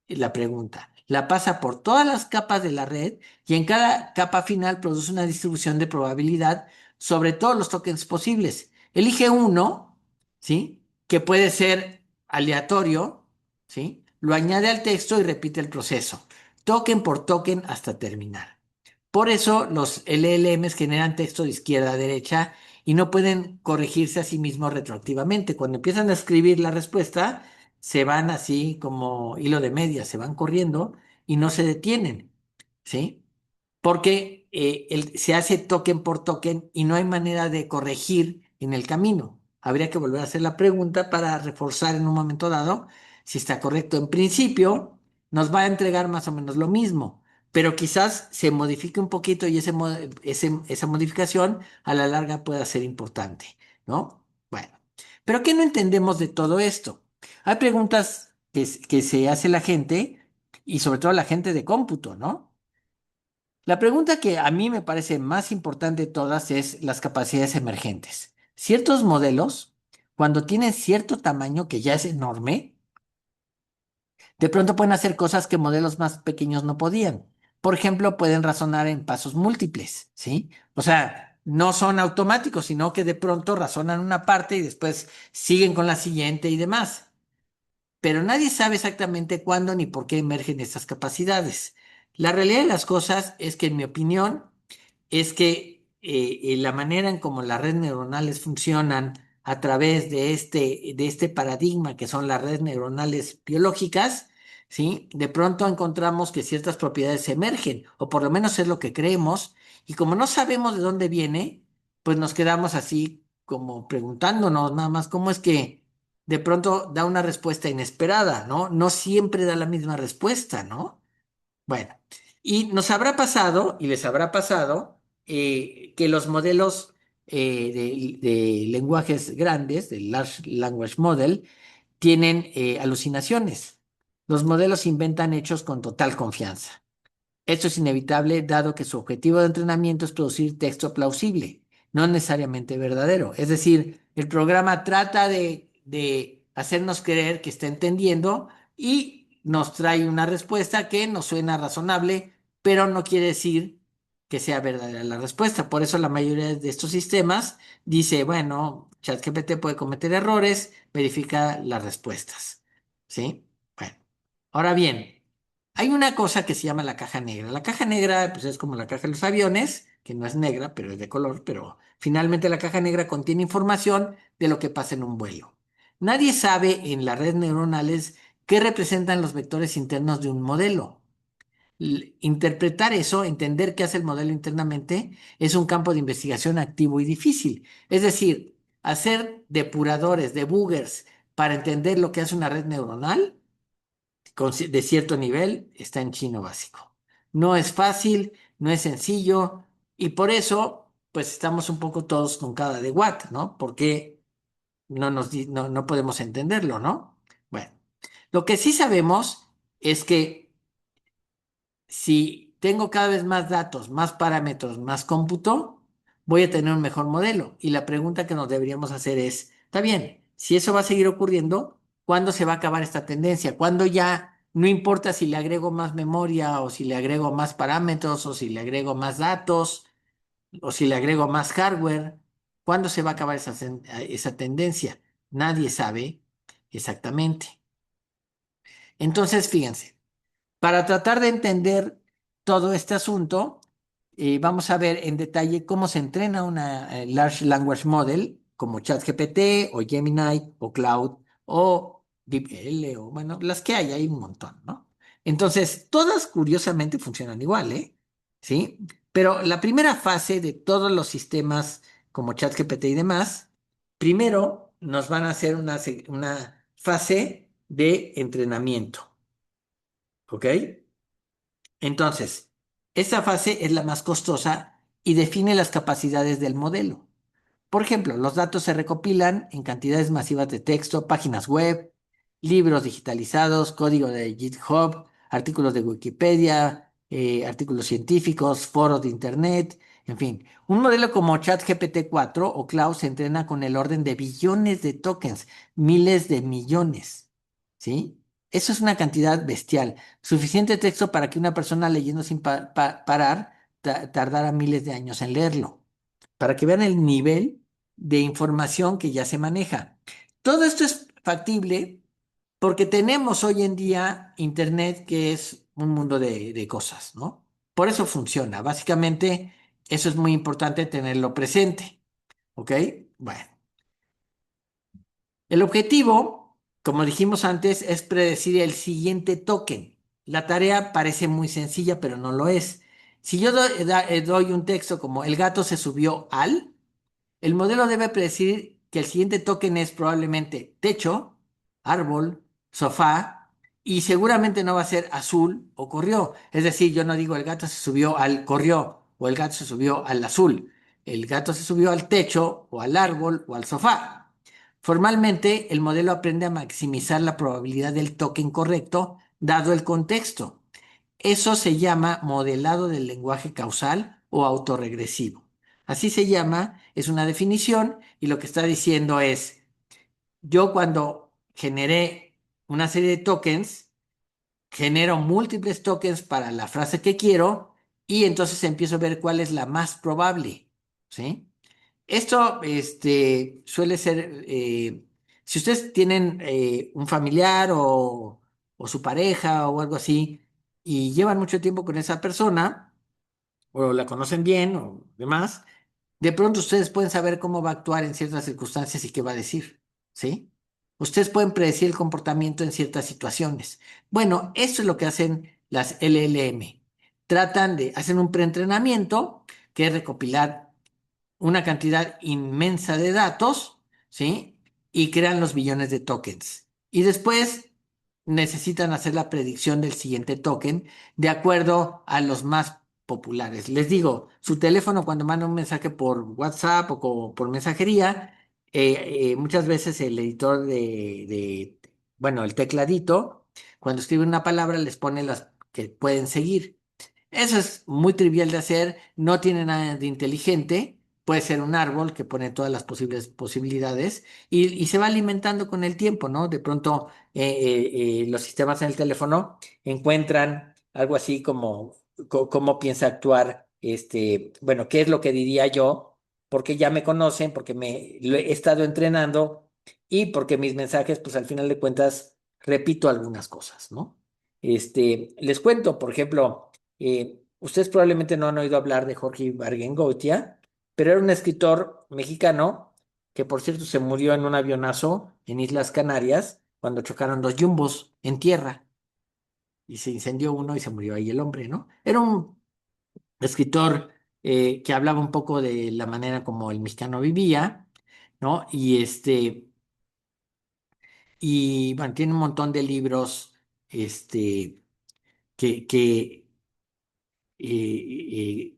la pregunta, la pasa por todas las capas de la red y en cada capa final produce una distribución de probabilidad sobre todos los tokens posibles, Elige uno, ¿sí? Que puede ser aleatorio, ¿sí? Lo añade al texto y repite el proceso, token por token hasta terminar. Por eso los LLMs generan texto de izquierda a derecha y no pueden corregirse a sí mismos retroactivamente. Cuando empiezan a escribir la respuesta, se van así como hilo de media, se van corriendo y no se detienen, ¿sí? Porque se hace token por token y no hay manera de corregir en el camino. Habría que volver a hacer la pregunta para reforzar en un momento dado si está correcto. En principio, nos va a entregar más o menos lo mismo, pero quizás se modifique un poquito y esa modificación a la larga pueda ser importante, ¿no? Bueno, pero ¿qué no entendemos de todo esto? Hay preguntas que se hace la gente y sobre todo la gente de cómputo, ¿no? La pregunta que a mí me parece más importante de todas es las capacidades emergentes. Ciertos modelos, cuando tienen cierto tamaño que ya es enorme, de pronto pueden hacer cosas que modelos más pequeños no podían. Por ejemplo, pueden razonar en pasos múltiples, ¿sí? O sea, no son automáticos, sino que de pronto razonan una parte y después siguen con la siguiente y demás. Pero nadie sabe exactamente cuándo ni por qué emergen estas capacidades. La realidad de las cosas es que, en mi opinión, es que la manera en cómo las redes neuronales funcionan a través de este paradigma que son las redes neuronales biológicas, ¿sí? De pronto encontramos que ciertas propiedades emergen, o por lo menos es lo que creemos, y como no sabemos de dónde viene, pues nos quedamos así como preguntándonos nada más cómo es que de pronto da una respuesta inesperada, ¿no? No siempre da la misma respuesta, ¿no? Bueno, y nos habrá pasado, y les habrá pasado, que los modelos de lenguajes grandes, del Large Language Model, tienen alucinaciones. Los modelos inventan hechos con total confianza. Esto es inevitable dado que su objetivo de entrenamiento es producir texto plausible, no necesariamente verdadero. Es decir, el programa trata de hacernos creer que está entendiendo y nos trae una respuesta que nos suena razonable, pero no quiere decir que sea verdadera la respuesta. Por eso la mayoría de estos sistemas dice, bueno, ChatGPT puede cometer errores, verifica las respuestas. ¿Sí? Bueno, ahora bien. Hay una cosa que se llama la caja negra. La caja negra, pues es como la caja de los aviones, que no es negra, pero es de color, pero finalmente la caja negra contiene información de lo que pasa en un vuelo. Nadie sabe en las redes neuronales qué representan los vectores internos de un modelo. Interpretar eso, entender qué hace el modelo internamente, es un campo de investigación activo y difícil. Es decir, hacer depuradores, debuggers, para entender lo que hace una red neuronal de cierto nivel está en chino básico. No es fácil, no es sencillo y por eso pues estamos un poco todos con cara de what, ¿no? Porque no podemos entenderlo, ¿no? Bueno, lo que sí sabemos es que si tengo cada vez más datos, más parámetros, más cómputo, voy a tener un mejor modelo. Y la pregunta que nos deberíamos hacer es, está bien, si eso va a seguir ocurriendo, ¿cuándo se va a acabar esta tendencia? ¿Cuándo ya no importa si le agrego más memoria o si le agrego más parámetros o si le agrego más datos o si le agrego más hardware? ¿Cuándo se va a acabar esa tendencia? Nadie sabe exactamente. Entonces, fíjense. Para tratar de entender todo este asunto, vamos a ver en detalle cómo se entrena una Large Language Model como ChatGPT o Gemini o Cloud o DeepL o bueno, las que hay un montón, ¿no? Entonces, todas curiosamente funcionan igual, ¿eh? ¿Sí? Pero la primera fase de todos los sistemas como ChatGPT y demás, primero nos van a hacer una fase de entrenamiento. ¿Ok? Entonces, esa fase es la más costosa y define las capacidades del modelo. Por ejemplo, los datos se recopilan en cantidades masivas de texto, páginas web, libros digitalizados, código de GitHub, artículos de Wikipedia, artículos científicos, foros de Internet, en fin. Un modelo como ChatGPT 4 o Cloud se entrena con el orden de billones de tokens, miles de millones, ¿sí? Eso es una cantidad bestial. Suficiente texto para que una persona leyendo sin parar tardara miles de años en leerlo. Para que vean el nivel. de información que ya se maneja. Todo esto es factible porque tenemos hoy en día Internet, que es un mundo de cosas, ¿no? Por eso funciona. Básicamente, eso es muy importante tenerlo presente, ¿ok? Bueno, el objetivo, como dijimos antes, es predecir el siguiente token. La tarea parece muy sencilla, pero no lo es. Si yo doy un texto como el gato se subió al, el modelo debe predecir que el siguiente token es probablemente techo, árbol, sofá, y seguramente no va a ser azul o corrió. Es decir, yo no digo el gato se subió al corrió o el gato se subió al azul. El gato se subió al techo o al árbol o al sofá. Formalmente, el modelo aprende a maximizar la probabilidad del token correcto dado el contexto. Eso se llama modelado del lenguaje causal o autorregresivo. Así se llama, es una definición y lo que está diciendo es, yo cuando generé una serie de tokens, genero múltiples tokens para la frase que quiero y entonces empiezo a ver cuál es la más probable, ¿sí? Esto suele ser, si ustedes tienen un familiar o su pareja o algo así y llevan mucho tiempo con esa persona o la conocen bien o demás, de pronto ustedes pueden saber cómo va a actuar en ciertas circunstancias y qué va a decir, ¿sí? Ustedes pueden predecir el comportamiento en ciertas situaciones. Bueno, eso es lo que hacen las LLM. Hacen un preentrenamiento que es recopilar una cantidad inmensa de datos, ¿sí? Y crean los billones de tokens. Y después necesitan hacer la predicción del siguiente token de acuerdo a los más populares. Les digo, su teléfono cuando manda un mensaje por WhatsApp o por mensajería, muchas veces el editor bueno, el tecladito, cuando escribe una palabra les pone las que pueden seguir. Eso es muy trivial de hacer, no tiene nada de inteligente. Puede ser un árbol que pone todas las posibles posibilidades y se va alimentando con el tiempo, ¿no? De pronto los sistemas en el teléfono encuentran algo así como cómo piensa actuar, bueno, qué es lo que diría yo, porque ya me conocen, porque lo he estado entrenando y porque mis mensajes, pues al final de cuentas, repito algunas cosas, ¿no? Les cuento, por ejemplo. Ustedes probablemente no han oído hablar de Jorge Ibargüengoitia, pero era un escritor mexicano que, por cierto, se murió en un avionazo en Islas Canarias cuando chocaron dos jumbos en tierra y se incendió uno y se murió ahí el hombre, ¿no? Era un escritor que hablaba un poco de la manera como el mexicano vivía, ¿no? Y bueno, tiene un montón de libros, que eh,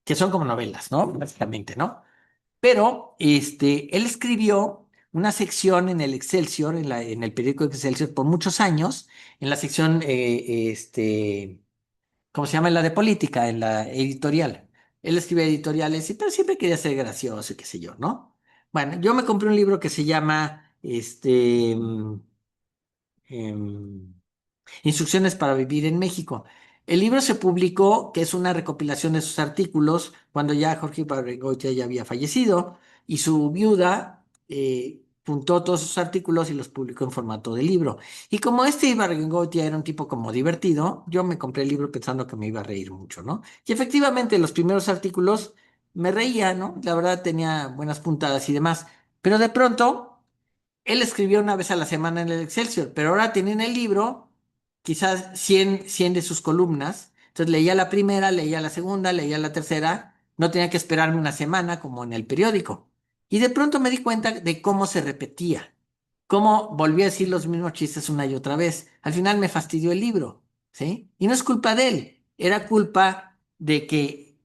que son como novelas, ¿no? Básicamente, ¿no? Pero él escribió una sección en el Excelsior, en el periódico Excelsior, por muchos años, en la sección, ¿cómo se llama? En la de política, en la editorial. Él escribía editoriales, pero siempre quería ser gracioso y qué sé yo, ¿no? Bueno, yo me compré un libro que se llama, em, Instrucciones para vivir en México. El libro se publicó, que es una recopilación de sus artículos, cuando ya Jorge Ibargüengoitia ya había fallecido, y su viuda juntó todos sus artículos y los publicó en formato de libro. Y como este Ibargüengoitia era un tipo como divertido, yo me compré el libro pensando que me iba a reír mucho, ¿no? Y efectivamente, los primeros artículos me reía, ¿no? La verdad tenía buenas puntadas y demás, pero de pronto él escribía una vez a la semana en el Excelsior, pero ahora tenía en el libro quizás cien de sus columnas. Entonces leía la primera, leía la segunda, leía la tercera. No tenía que esperarme una semana como en el periódico. Y de pronto me di cuenta de cómo se repetía, cómo volvía a decir los mismos chistes una y otra vez. Al final me fastidió el libro, ¿sí? Y no es culpa de él, era culpa de que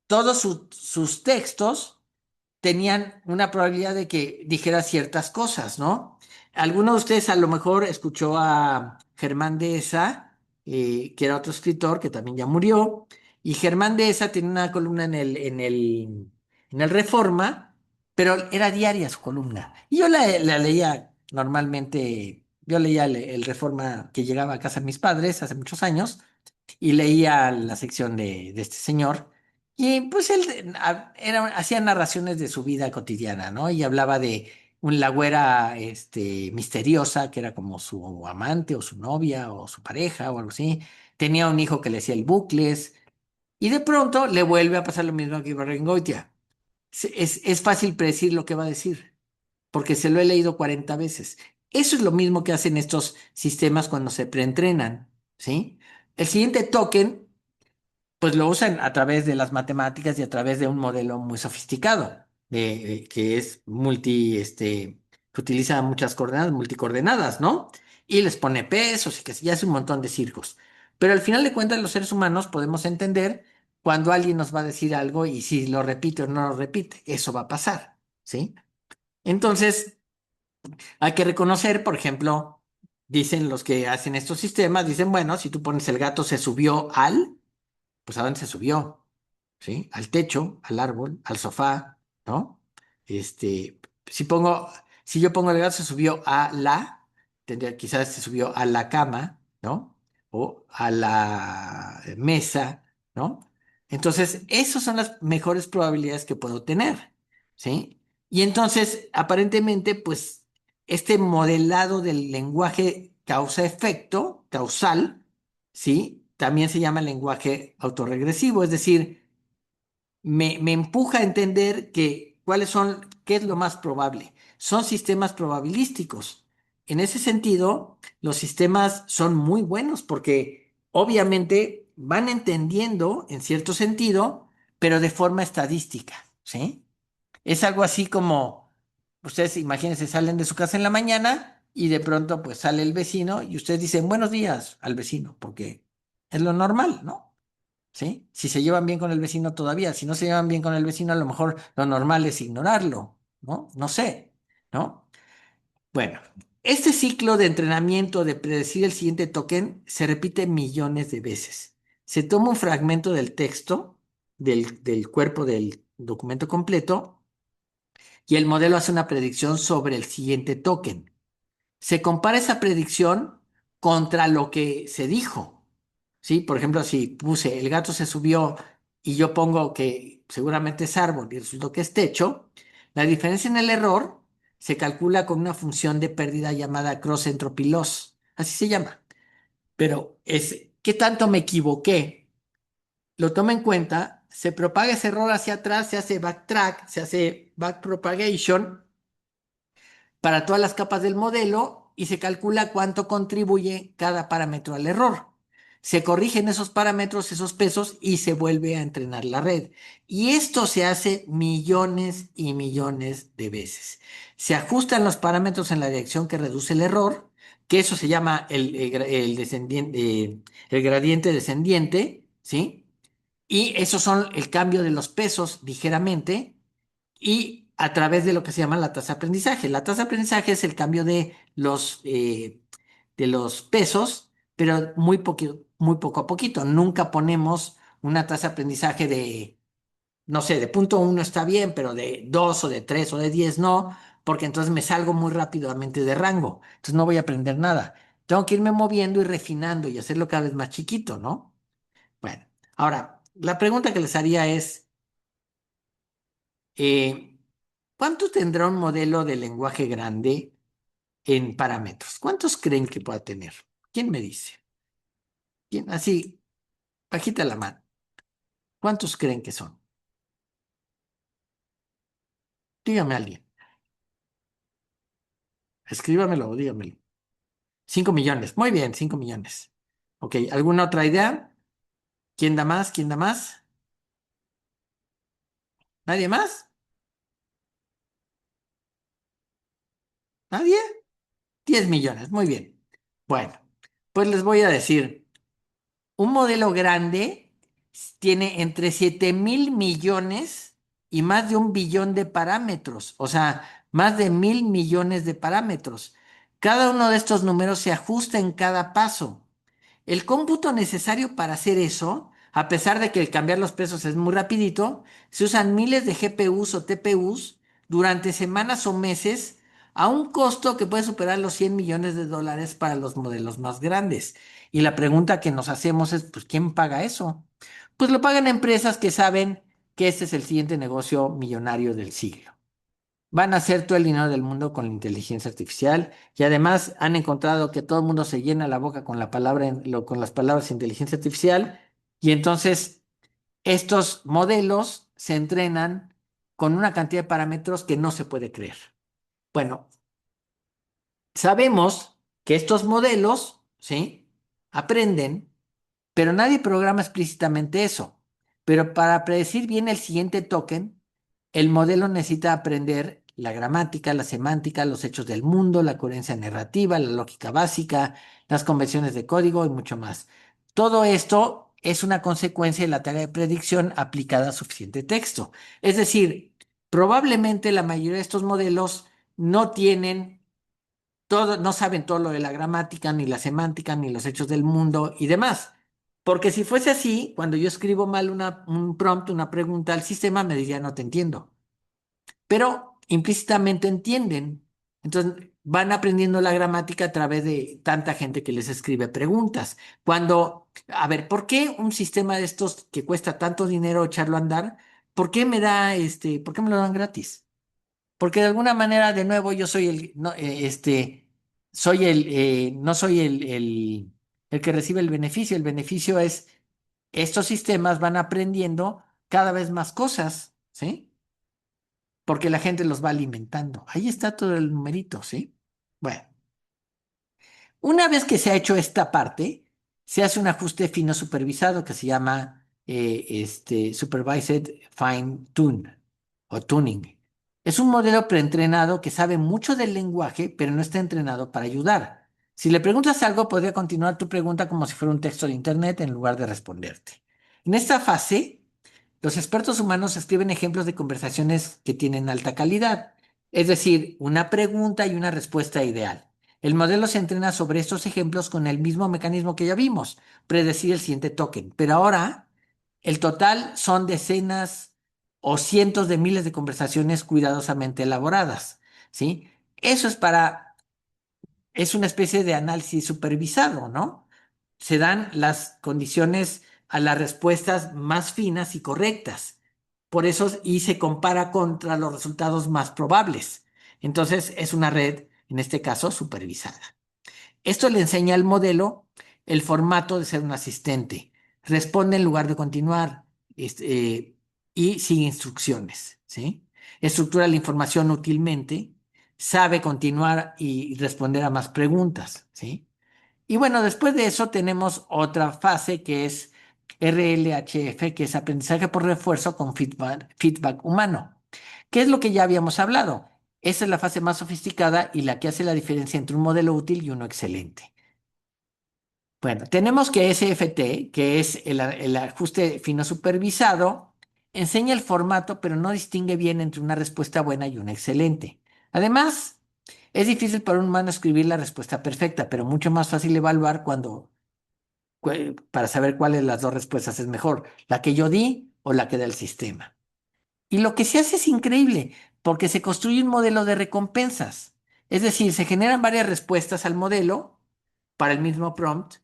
todos sus textos tenían una probabilidad de que dijera ciertas cosas, ¿no? Alguno de ustedes a lo mejor escuchó a Germán Dehesa, que era otro escritor que también ya murió, y Germán Dehesa tiene una columna en el Reforma, pero era diaria su columna. Y yo la leía normalmente, yo leía el Reforma que llegaba a casa de mis padres hace muchos años, y leía la sección de este señor. Y pues él hacía narraciones de su vida cotidiana, ¿no? Y hablaba de la güera misteriosa, que era como su amante o su novia o su pareja o algo así. Tenía un hijo que le decía el Bucles. Y de pronto le vuelve a pasar lo mismo que Ibargüengoitia. Es fácil predecir lo que va a decir, porque se lo he leído 40 veces. Eso es lo mismo que hacen estos sistemas cuando se preentrenan, ¿sí? El siguiente token pues lo usan a través de las matemáticas y a través de un modelo muy sofisticado, que es que utiliza muchas coordenadas, multicoordenadas, ¿no? Y les pone pesos y que ya hace un montón de circos. Pero al final de cuentas, los seres humanos podemos entender cuando alguien nos va a decir algo y si lo repite o no lo repite. Eso va a pasar, ¿sí? Entonces, hay que reconocer, por ejemplo, dicen los que hacen estos sistemas, dicen, bueno, si tú pones el gato se subió al, pues ¿a dónde se subió? ¿Sí? Al techo, al árbol, al sofá, ¿no? Este, si pongo, si yo pongo el gato se subió a la, tendría, quizás se subió a la cama, ¿no? O a la mesa, ¿no? Entonces, esas son las mejores probabilidades que puedo tener, ¿sí? Y entonces, aparentemente, pues, este modelado del lenguaje causa-efecto, causal, ¿sí? También se llama lenguaje autorregresivo, es decir, me empuja a entender que cuáles son, qué es lo más probable. Son sistemas probabilísticos. En ese sentido, los sistemas son muy buenos porque obviamente van entendiendo en cierto sentido, pero de forma estadística, ¿sí? Es algo así como, ustedes imagínense, salen de su casa en la mañana y de pronto pues sale el vecino y ustedes dicen buenos días al vecino porque es lo normal, ¿no? ¿Sí? Si se llevan bien con el vecino todavía, si no se llevan bien con el vecino, a lo mejor lo normal es ignorarlo, ¿no? No sé, ¿no? Bueno, este ciclo de entrenamiento de predecir el siguiente token se repite millones de veces. Se toma un fragmento del texto, del cuerpo del documento completo, y el modelo hace una predicción sobre el siguiente token. Se compara esa predicción contra lo que se dijo. ¿Sí? Por ejemplo, si puse el gato se subió y yo pongo que seguramente es árbol y resultó que es techo, la diferencia en el error se calcula con una función de pérdida llamada cross entropy loss. Así se llama. Pero es, ¿qué tanto me equivoqué? Lo toma en cuenta, se propaga ese error hacia atrás, se hace backtrack, se hace backpropagation para todas las capas del modelo y se calcula cuánto contribuye cada parámetro al error. Se corrigen esos parámetros, esos pesos y se vuelve a entrenar la red. Y esto se hace millones y millones de veces. Se ajustan los parámetros en la dirección que reduce el error, que eso se llama el gradiente descendiente, ¿sí? Y esos son el cambio de los pesos ligeramente y a través de lo que se llama la tasa de aprendizaje. La tasa de aprendizaje es el cambio de los pesos, pero muy poco a poquito. Nunca ponemos una tasa de aprendizaje de, no sé, de punto uno está bien, pero de 2 o de 3 o de 10 no, porque entonces me salgo muy rápidamente de rango. Entonces no voy a aprender nada. Tengo que irme moviendo y refinando y hacerlo cada vez más chiquito, ¿no? Bueno, ahora, la pregunta que les haría es, eh, ¿cuánto tendrá un modelo de lenguaje grande en parámetros? ¿Cuántos creen que pueda tener? ¿Quién me dice? ¿Quién? Así, bajita la mano. ¿Cuántos creen que son? Dígame alguien. Escríbamelo o dígamelo. 5 millones. Muy bien, 5 millones. Ok, ¿alguna otra idea? ¿Quién da más? ¿Quién da más? ¿Nadie más? ¿Nadie? 10 millones. Muy bien. Bueno, pues les voy a decir. Un modelo grande tiene entre 7.000 millones y más de 1 billón de parámetros, o sea, más de 1.000 millones de parámetros. Cada uno de estos números se ajusta en cada paso. El cómputo necesario para hacer eso, a pesar de que el cambiar los pesos es muy rapidito, se usan miles de GPUs o TPUs durante semanas o meses a un costo que puede superar los 100 millones de dólares para los modelos más grandes. Y la pregunta que nos hacemos es, pues, ¿quién paga eso? Pues lo pagan empresas que saben que este es el siguiente negocio millonario del siglo. Van a hacer todo el dinero del mundo con la inteligencia artificial y además han encontrado que todo el mundo se llena la boca con la palabra, con las palabras inteligencia artificial y entonces estos modelos se entrenan con una cantidad de parámetros que no se puede creer. Bueno, sabemos que estos modelos, ¿sí? Aprenden, pero nadie programa explícitamente eso. Pero para predecir bien el siguiente token, el modelo necesita aprender la gramática, la semántica, los hechos del mundo, la coherencia narrativa, la lógica básica, las convenciones de código y mucho más. Todo esto es una consecuencia de la tarea de predicción aplicada a suficiente texto. Es decir, probablemente la mayoría de estos modelos no tienen todo, no saben todo lo de la gramática, ni la semántica, ni los hechos del mundo y demás. Porque si fuese así, cuando yo escribo mal un prompt, una pregunta al sistema, me diría no te entiendo. Pero implícitamente entienden. Entonces van aprendiendo la gramática a través de tanta gente que les escribe preguntas. Cuando, a ver, ¿por qué un sistema de estos que cuesta tanto dinero echarlo a andar, por qué me da por qué me lo dan gratis? Porque de alguna manera, de nuevo, yo soy no, soy no soy el que recibe el beneficio. El beneficio es, estos sistemas van aprendiendo cada vez más cosas, ¿sí? Porque la gente los va alimentando. Ahí está todo el numerito, ¿sí? Bueno. Una vez que se ha hecho esta parte, se hace un ajuste fino supervisado que se llama Supervised Fine Tune o Tuning. Es un modelo preentrenado que sabe mucho del lenguaje, pero no está entrenado para ayudar. Si le preguntas algo, podría continuar tu pregunta como si fuera un texto de internet en lugar de responderte. En esta fase, los expertos humanos escriben ejemplos de conversaciones que tienen alta calidad, es decir, una pregunta y una respuesta ideal. El modelo se entrena sobre estos ejemplos con el mismo mecanismo que ya vimos, predecir el siguiente token. Pero ahora, el total son decenas o cientos de miles de conversaciones cuidadosamente elaboradas, ¿sí? Eso es una especie de análisis supervisado, ¿no? Se dan las condiciones a las respuestas más finas y correctas. Por eso, y se compara contra los resultados más probables. Entonces, es una red, en este caso, supervisada. Esto le enseña al modelo el formato de ser un asistente. Responde en lugar de continuar y sigue instrucciones, ¿sí? Estructura la información útilmente, sabe continuar y responder a más preguntas, ¿sí? Y bueno, después de eso tenemos otra fase que es RLHF, que es aprendizaje por refuerzo con feedback humano. ¿Qué es lo que ya habíamos hablado? Esa es la fase más sofisticada y la que hace la diferencia entre un modelo útil y uno excelente. Bueno, tenemos que SFT, que es el ajuste fino supervisado, enseña el formato, pero no distingue bien entre una respuesta buena y una excelente. Además, es difícil para un humano escribir la respuesta perfecta, pero mucho más fácil evaluar para saber cuál de las dos respuestas es mejor, la que yo di o la que da el sistema. Y lo que se hace es increíble, porque se construye un modelo de recompensas. Es decir, se generan varias respuestas al modelo para el mismo prompt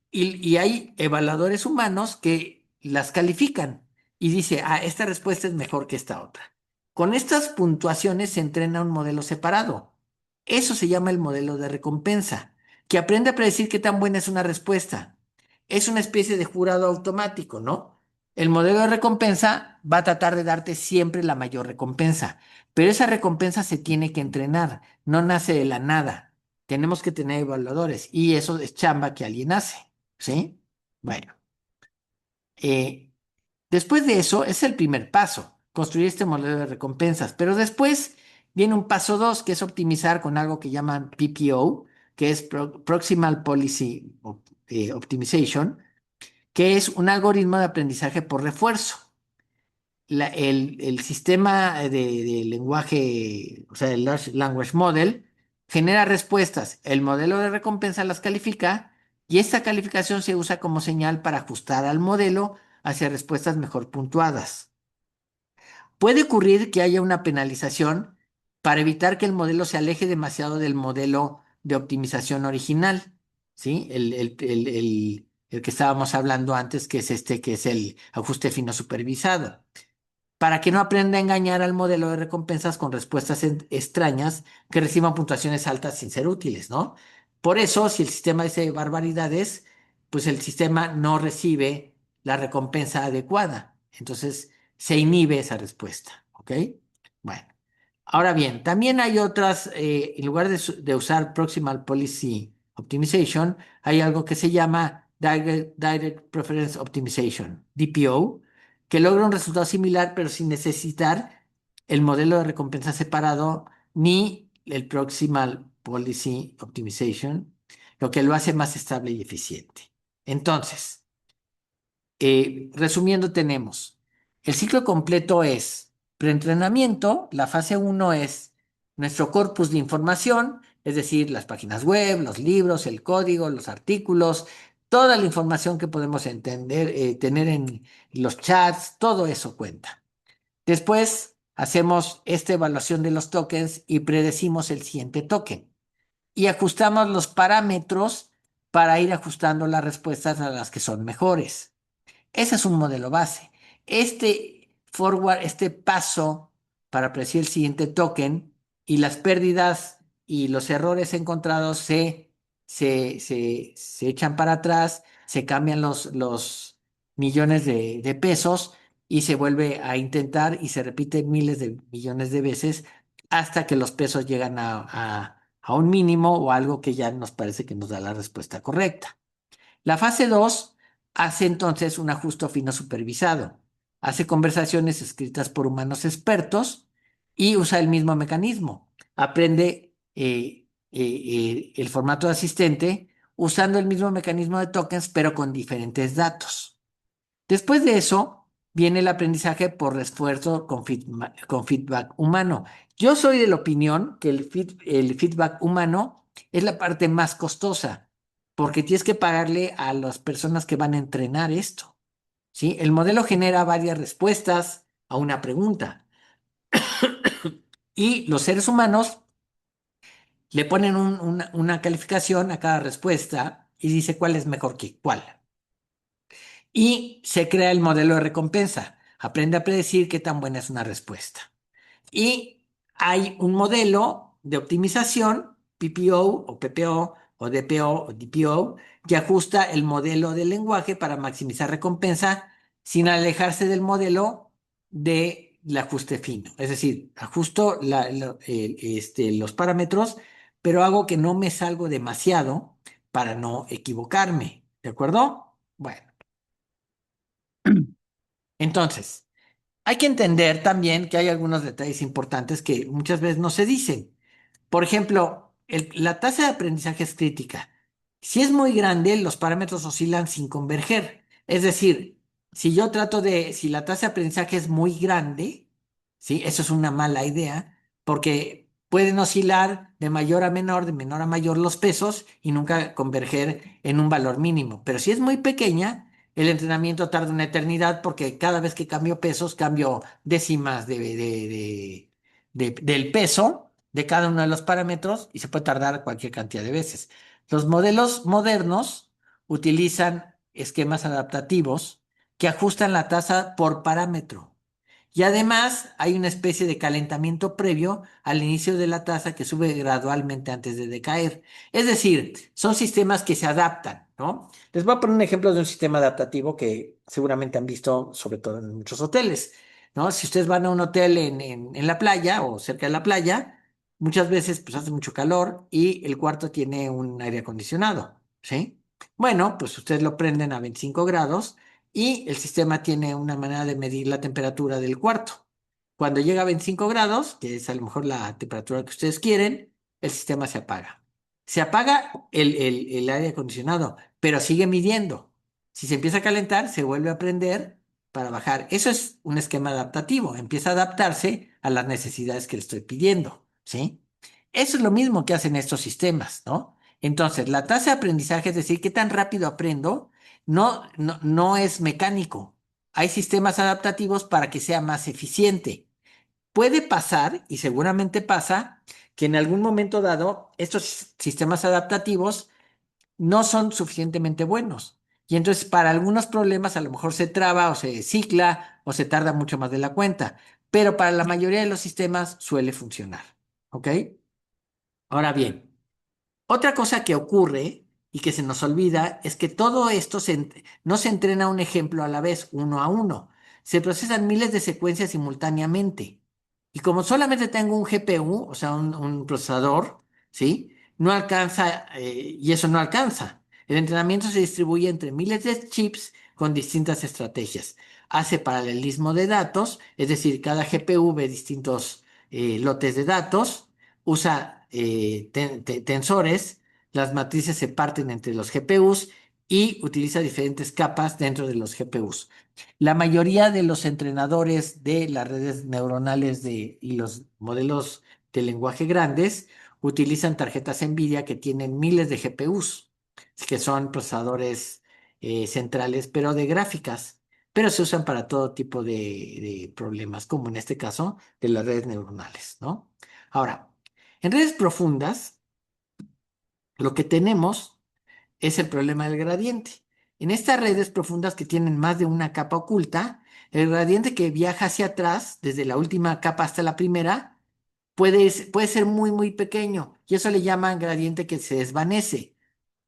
y hay evaluadores humanos que las califican y dice, ah, esta respuesta es mejor que esta otra. Con estas puntuaciones se entrena un modelo separado. Eso se llama el modelo de recompensa, que aprende a predecir qué tan buena es una respuesta. Es una especie de jurado automático, ¿no? El modelo de recompensa va a tratar de darte siempre la mayor recompensa, pero esa recompensa se tiene que entrenar, no nace de la nada. Tenemos que tener evaluadores y eso es chamba que alguien hace. ¿Sí? Bueno, eh, después de eso es el primer paso, construir este modelo de recompensas, pero después viene un paso dos, que es optimizar con algo que llaman PPO, que es Proximal Policy Optimization, que es un algoritmo de aprendizaje por refuerzo. El sistema de lenguaje, o sea, el Large Language Model, genera respuestas. El modelo de recompensa las califica y esta calificación se usa como señal para ajustar al modelo hacia respuestas mejor puntuadas. Puede ocurrir que haya una penalización para evitar que el modelo se aleje demasiado del modelo de optimización original, ¿sí? El que estábamos hablando antes, que es que es el ajuste fino supervisado. para que no aprenda a engañar al modelo de recompensas con respuestas extrañas que reciban puntuaciones altas sin ser útiles, ¿no? Por eso, si el sistema dice barbaridades, pues el sistema no recibe la recompensa adecuada. Entonces, se inhibe esa respuesta, ¿ok? Bueno, ahora bien, también hay otras, en lugar de usar Proximal Policy Optimization, hay algo que se llama Direct Preference Optimization, DPO, que logra un resultado similar, pero sin necesitar el modelo de recompensa separado ni el Proximal Policy Optimization, lo que lo hace más estable y eficiente. Entonces, resumiendo, tenemos el ciclo completo es preentrenamiento, la fase uno es nuestro corpus de información, es decir, las páginas web, los libros, el código, los artículos, toda la información que podemos entender, tener en los chats, todo eso cuenta. Después hacemos esta evaluación de los tokens y predecimos el siguiente token y ajustamos los parámetros para ir ajustando las respuestas a las que son mejores. Ese es un modelo base. Este forward, este paso para predecir el siguiente token y las pérdidas y los errores encontrados se echan para atrás, se cambian los millones de pesos y se vuelve a intentar y se repite miles de millones de veces hasta que los pesos llegan a un mínimo o algo que ya nos parece que nos da la respuesta correcta. La fase 2 hace entonces un ajuste fino supervisado. Hace conversaciones escritas por humanos expertos y usa el mismo mecanismo. Aprende el formato de asistente usando el mismo mecanismo de tokens, pero con diferentes datos. Después de eso, viene el aprendizaje por refuerzo con feedback humano. Yo soy de la opinión que el feedback humano es la parte más costosa, porque tienes que pagarle a las personas que van a entrenar esto, ¿sí? El modelo genera varias respuestas a una pregunta y los seres humanos le ponen una calificación a cada respuesta y dice cuál es mejor que cuál. Y se crea el modelo de recompensa. Aprende a predecir qué tan buena es una respuesta. Y hay un modelo de optimización, PPO o PPO o DPO o DPO, que ajusta el modelo del lenguaje para maximizar recompensa sin alejarse del modelo del ajuste fino. Es decir, ajusto los parámetros, pero hago que no me salgo demasiado para no equivocarme. ¿De acuerdo? Bueno, entonces, hay que entender también que hay algunos detalles importantes que muchas veces no se dicen. Por ejemplo, la tasa de aprendizaje es crítica. Si es muy grande, los parámetros oscilan sin converger. Es decir, si la tasa de aprendizaje es muy grande, ¿sí? Eso es una mala idea, porque pueden oscilar de mayor a menor, de menor a mayor los pesos y nunca converger en un valor mínimo. Pero si es muy pequeña, el entrenamiento tarda una eternidad porque cada vez que cambio pesos, cambio décimas del peso de cada uno de los parámetros y se puede tardar cualquier cantidad de veces. Los modelos modernos utilizan esquemas adaptativos que ajustan la tasa por parámetro. Y además hay una especie de calentamiento previo al inicio de la tasa que sube gradualmente antes de decaer. Es decir, son sistemas que se adaptan, ¿no? Les voy a poner un ejemplo de un sistema adaptativo que seguramente han visto, sobre todo en muchos hoteles, ¿no? Si ustedes van a un hotel en la playa o cerca de la playa, muchas veces pues hace mucho calor y el cuarto tiene un aire acondicionado, ¿sí? Bueno, pues ustedes lo prenden a 25 grados y el sistema tiene una manera de medir la temperatura del cuarto. Cuando llega a 25 grados, que es a lo mejor la temperatura que ustedes quieren, el sistema se apaga. Se apaga el aire acondicionado, pero sigue midiendo. Si se empieza a calentar, se vuelve a prender para bajar. Eso es un esquema adaptativo. Empieza a adaptarse a las necesidades que le estoy pidiendo, ¿sí? Eso es lo mismo que hacen estos sistemas, ¿no? Entonces, la tasa de aprendizaje, es decir, qué tan rápido aprendo, no es mecánico. Hay sistemas adaptativos para que sea más eficiente. Puede pasar, y seguramente pasa, que en algún momento dado estos sistemas adaptativos no son suficientemente buenos. Y entonces para algunos problemas a lo mejor se traba o se cicla o se tarda mucho más de la cuenta, pero para la mayoría de los sistemas suele funcionar. ¿Ok? Ahora bien. Otra cosa que ocurre y que se nos olvida es que todo esto no se entrena un ejemplo a la vez, uno a uno. Se procesan miles de secuencias simultáneamente. Y como solamente tengo un GPU, o sea, un procesador, ¿sí? No alcanza, y eso no alcanza. El entrenamiento se distribuye entre miles de chips con distintas estrategias. Hace paralelismo de datos, es decir, cada GPU ve distintos lotes de datos, usa tensores, las matrices se parten entre los GPUs y utiliza diferentes capas dentro de los GPUs. La mayoría de los entrenadores de las redes neuronales y los modelos de lenguaje grandes utilizan tarjetas NVIDIA que tienen miles de GPUs, que son procesadores centrales, pero de gráficas, pero se usan para todo tipo de problemas, como en este caso de las redes neuronales, ¿no? Ahora, en redes profundas, lo que tenemos es el problema del gradiente. En estas redes profundas que tienen más de una capa oculta, el gradiente que viaja hacia atrás, desde la última capa hasta la primera, puede ser muy, muy pequeño y eso le llaman gradiente que se desvanece.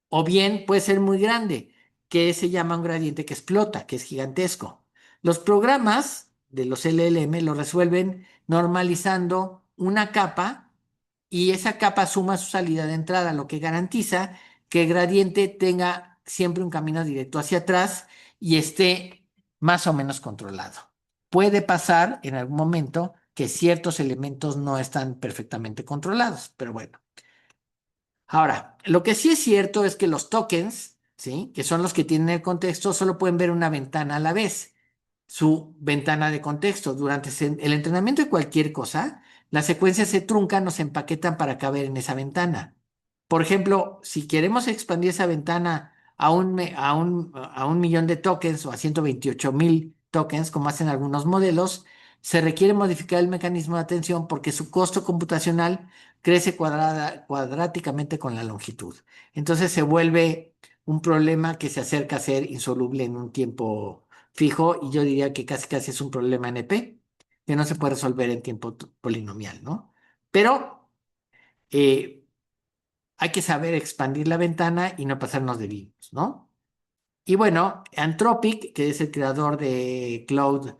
O bien puede ser muy grande, que se llama un gradiente que explota, que es gigantesco. Los programas de los LLM lo resuelven normalizando una capa y esa capa suma su salida de entrada, lo que garantiza que el gradiente tenga siempre un camino directo hacia atrás y esté más o menos controlado. Puede pasar en algún momento que ciertos elementos no están perfectamente controlados, pero bueno. Ahora, lo que sí es cierto es que los tokens, ¿sí? Que son los que tienen el contexto, solo pueden ver una ventana a la vez, su ventana de contexto. Durante el entrenamiento de cualquier cosa, las secuencias se truncan o se empaquetan para caber en esa ventana. Por ejemplo, si queremos expandir esa ventana a un millón de tokens o a 128,000 tokens, como hacen algunos modelos, se requiere modificar el mecanismo de atención porque su costo computacional crece cuadráticamente con la longitud. Entonces se vuelve un problema que se acerca a ser insoluble en un tiempo fijo y yo diría que casi casi es un problema NP que no se puede resolver en tiempo polinomial, ¿no? Pero eh, hay que saber expandir la ventana y no pasarnos de vivos, ¿no? Y bueno, Anthropic, que es el creador de Cloud,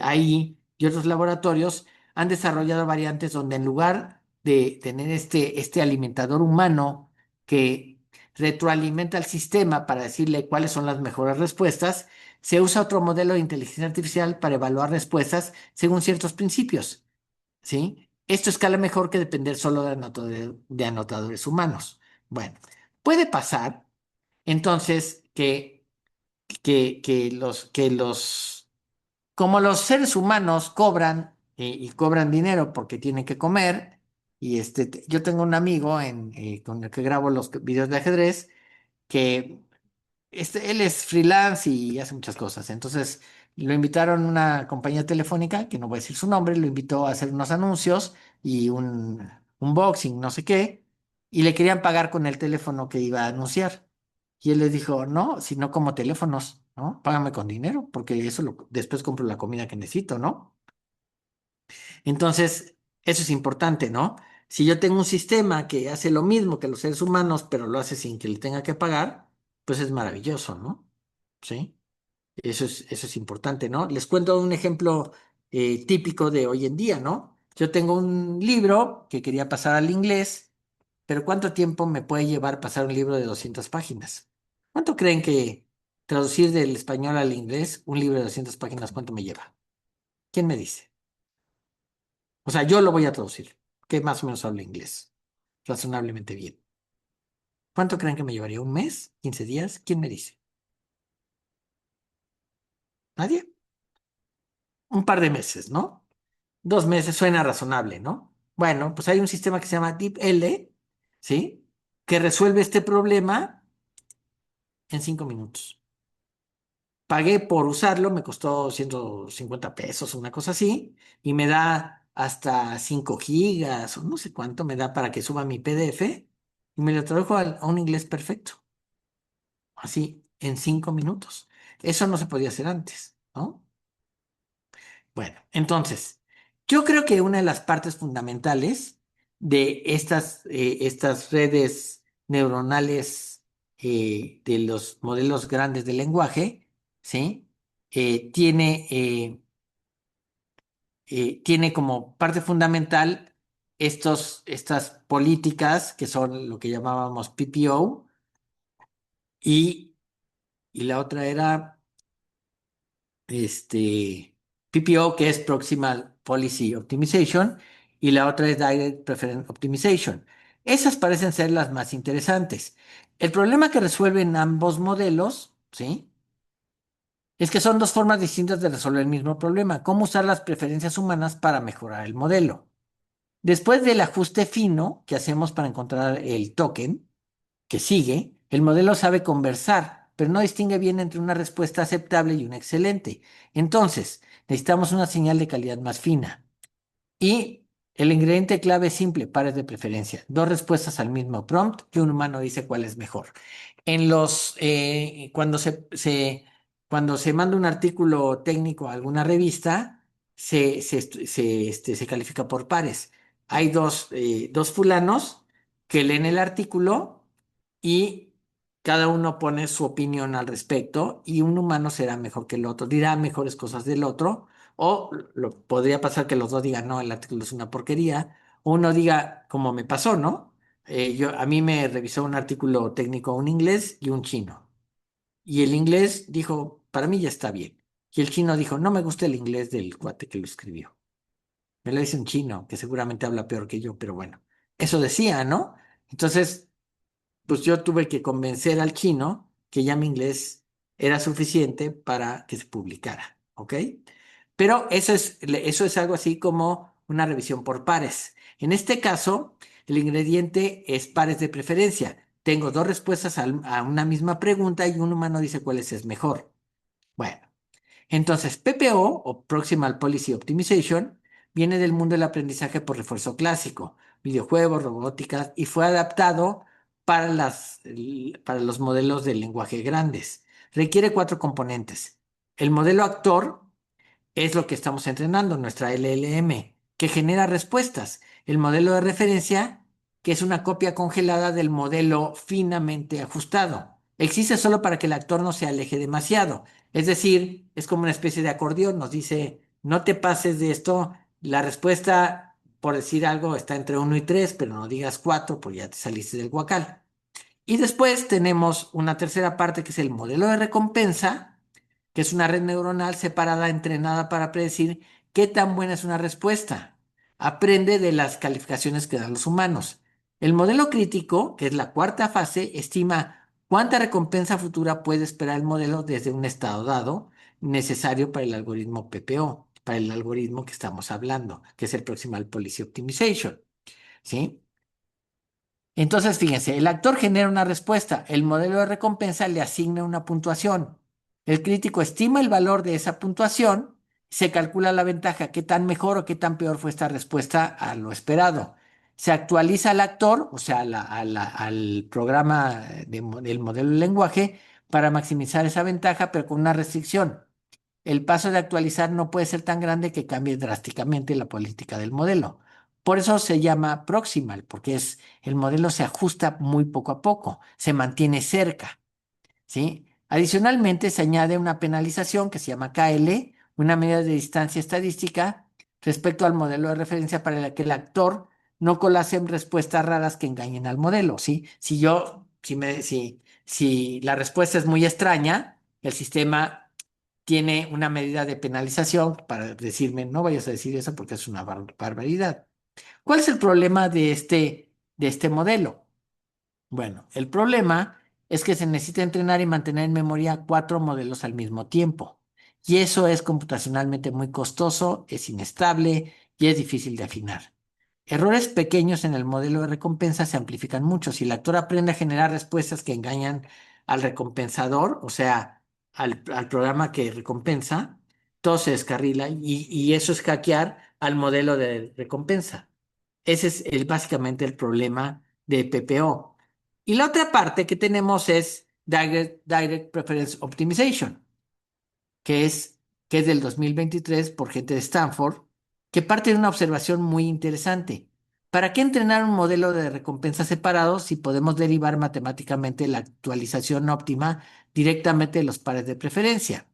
AI y otros laboratorios, han desarrollado variantes donde en lugar de tener este alimentador humano que retroalimenta al sistema para decirle cuáles son las mejores respuestas, se usa otro modelo de inteligencia artificial para evaluar respuestas según ciertos principios, ¿sí? Esto escala mejor que depender solo de anotadores humanos. Bueno, puede pasar entonces como los seres humanos cobran y cobran dinero porque tienen que comer, y yo tengo un amigo con el que grabo los videos de ajedrez, que él es freelance y hace muchas cosas. Entonces lo invitaron a una compañía telefónica, que no voy a decir su nombre, lo invitó a hacer unos anuncios y un unboxing, no sé qué, y le querían pagar con el teléfono que iba a anunciar. Y él les dijo, no, si no como teléfonos, ¿no? Págame con dinero, porque después compro la comida que necesito, ¿no? Entonces, eso es importante, ¿no? Si yo tengo un sistema que hace lo mismo que los seres humanos, pero lo hace sin que le tenga que pagar, pues es maravilloso, ¿no? Sí, eso es importante, ¿no? Les cuento un ejemplo típico de hoy en día, ¿no? Yo tengo un libro que quería pasar al inglés, pero ¿cuánto tiempo me puede llevar pasar un libro de 200 páginas? ¿Cuánto creen que traducir del español al inglés un libro de 200 páginas, cuánto me lleva? ¿Quién me dice? O sea, yo lo voy a traducir, que más o menos hablo inglés, razonablemente bien. ¿Cuánto creen que me llevaría? ¿Un mes? ¿15 días? ¿Quién me dice? ¿Nadie? Un par de meses, ¿no? 2 meses suena razonable, ¿no? Bueno, pues hay un sistema que se llama DeepL, ¿sí? Que resuelve este problema en 5 minutos. Pagué por usarlo, me costó 150 pesos, una cosa así, y me da hasta 5 gigas o no sé cuánto me da para que suba mi PDF y me lo tradujo a un inglés perfecto, así, en 5 minutos. Eso no se podía hacer antes, ¿no? Bueno, entonces, yo creo que una de las partes fundamentales de estas redes neuronales de los modelos grandes de lenguaje, ¿sí? Tiene como parte fundamental estas políticas que son lo que llamábamos PPO y, y la otra era PPO, que es Proximal Policy Optimization, y la otra es Direct Preference Optimization. Esas parecen ser las más interesantes. El problema que resuelven ambos modelos, ¿sí? Es que son dos formas distintas de resolver el mismo problema. ¿Cómo usar las preferencias humanas para mejorar el modelo? Después del ajuste fino que hacemos para encontrar el token que sigue, el modelo sabe conversar, pero no distingue bien entre una respuesta aceptable y una excelente. Entonces, necesitamos una señal de calidad más fina. Y el ingrediente clave es simple, pares de preferencia. Dos respuestas al mismo prompt que un humano dice cuál es mejor. Cuando se manda un artículo técnico a alguna revista, se califica por pares. Hay dos fulanos que leen el artículo y cada uno pone su opinión al respecto y un humano será mejor que el otro, dirá mejores cosas del otro o podría pasar que los dos digan, no, el artículo es una porquería, o uno diga, como me pasó, ¿no? A mí me revisó un artículo técnico un inglés y un chino. Y el inglés dijo, para mí ya está bien. Y el chino dijo, no me gusta el inglés del cuate que lo escribió. Me lo dice un chino, que seguramente habla peor que yo, pero bueno, eso decía, ¿no? Entonces, pues yo tuve que convencer al chino que ya mi inglés era suficiente para que se publicara, ¿ok? Pero eso es algo así como una revisión por pares. En este caso, el ingrediente es pares de preferencia. Tengo dos respuestas a una misma pregunta y un humano dice cuál es mejor. Bueno. Entonces, PPO o Proximal Policy Optimization viene del mundo del aprendizaje por refuerzo clásico, videojuegos, robótica, y fue adaptado para los modelos de lenguaje grandes. Requiere cuatro componentes. El modelo actor, es lo que estamos entrenando, nuestra LLM, que genera respuestas. El modelo de referencia, que es una copia congelada del modelo finamente ajustado. Existe solo para que el actor no se aleje demasiado. Es decir, es como una especie de acordeón, nos dice, no te pases de esto, la respuesta, por decir algo, está entre uno y 3, pero no digas 4, porque ya te saliste del guacal. Y después tenemos una tercera parte que es el modelo de recompensa, que es una red neuronal separada, entrenada para predecir qué tan buena es una respuesta. Aprende de las calificaciones que dan los humanos. El modelo crítico, que es la cuarta fase, estima cuánta recompensa futura puede esperar el modelo desde un estado dado necesario para el algoritmo PPO, para el algoritmo que estamos hablando, que es el Proximal Policy Optimization. ¿Sí? Entonces, fíjense, el actor genera una respuesta, el modelo de recompensa le asigna una puntuación. El crítico estima el valor de esa puntuación, se calcula la ventaja, qué tan mejor o qué tan peor fue esta respuesta a lo esperado. Se actualiza al actor, o sea, al programa del modelo de lenguaje, para maximizar esa ventaja, pero con una restricción. El paso de actualizar no puede ser tan grande que cambie drásticamente la política del modelo. Por eso se llama proximal, porque el modelo se ajusta muy poco a poco, se mantiene cerca, ¿sí? Adicionalmente, se añade una penalización que se llama KL, una medida de distancia estadística respecto al modelo de referencia para que el actor no colase respuestas raras que engañen al modelo, ¿sí? Si la respuesta es muy extraña, el sistema tiene una medida de penalización para decirme, no vayas a decir eso porque es una barbaridad. ¿Cuál es el problema de este modelo? Bueno, el problema es que se necesita entrenar y mantener en memoria cuatro modelos al mismo tiempo. Y eso es computacionalmente muy costoso, es inestable y es difícil de afinar. Errores pequeños en el modelo de recompensa se amplifican mucho. Si el actor aprende a generar respuestas que engañan al recompensador, o sea, al programa que recompensa, todo se descarrila y eso es hackear al modelo de recompensa. Ese es básicamente el problema de PPO. Y la otra parte que tenemos es Direct Preference Optimization, que es que es del 2023 por gente de Stanford, que parte de una observación muy interesante. ¿Para qué entrenar un modelo de recompensa separado si podemos derivar matemáticamente la actualización óptima directamente de los pares de preferencia?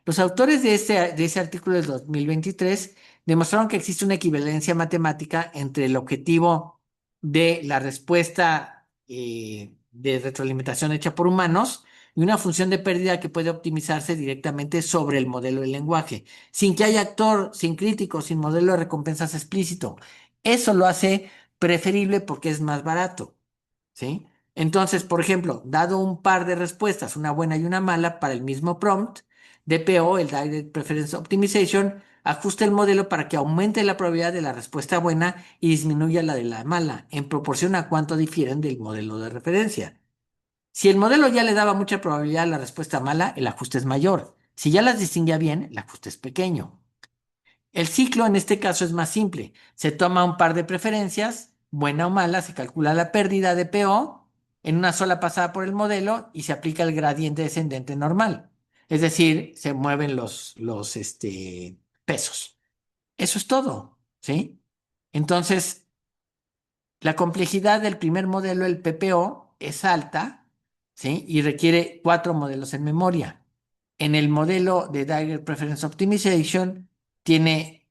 Los autores de ese artículo del 2023 demostraron que existe una equivalencia matemática entre el objetivo de la respuesta de retroalimentación hecha por humanos y una función de pérdida que puede optimizarse directamente sobre el modelo del lenguaje, sin que haya actor, sin crítico, sin modelo de recompensas explícito. Eso lo hace preferible porque es más barato. ¿Sí? Entonces, por ejemplo, dado un par de respuestas, una buena y una mala, para el mismo prompt, DPO, el Direct Preference Optimization, ajusta el modelo para que aumente la probabilidad de la respuesta buena y disminuya la de la mala, en proporción a cuánto difieren del modelo de referencia. Si el modelo ya le daba mucha probabilidad a la respuesta mala, el ajuste es mayor. Si ya las distinguía bien, el ajuste es pequeño. El ciclo en este caso es más simple. Se toma un par de preferencias, buena o mala, se calcula la pérdida de PO en una sola pasada por el modelo y se aplica el gradiente descendente normal. Es decir, se mueven los pesos. Eso es todo, ¿sí? Entonces, la complejidad del primer modelo, el PPO, es alta, ¿sí? Y requiere 4 modelos en memoria. En el modelo de Direct Preference Optimization tiene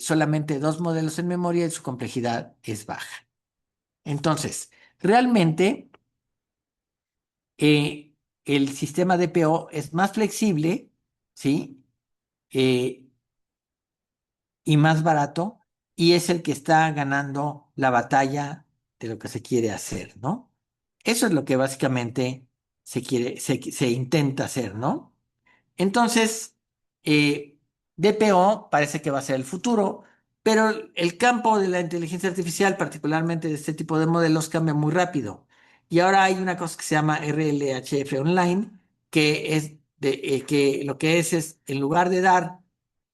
solamente 2 modelos en memoria y su complejidad es baja. Entonces, realmente eh, el sistema DPO es más flexible, ¿sí? Eh, y más barato, y es el que está ganando la batalla de lo que se quiere hacer, ¿no? Eso es lo que básicamente se intenta hacer, ¿no? Entonces, eh, DPO parece que va a ser el futuro, pero el campo de la inteligencia artificial, particularmente de este tipo de modelos, cambia muy rápido. Y ahora hay una cosa que se llama RLHF Online, que lo que es, en lugar de dar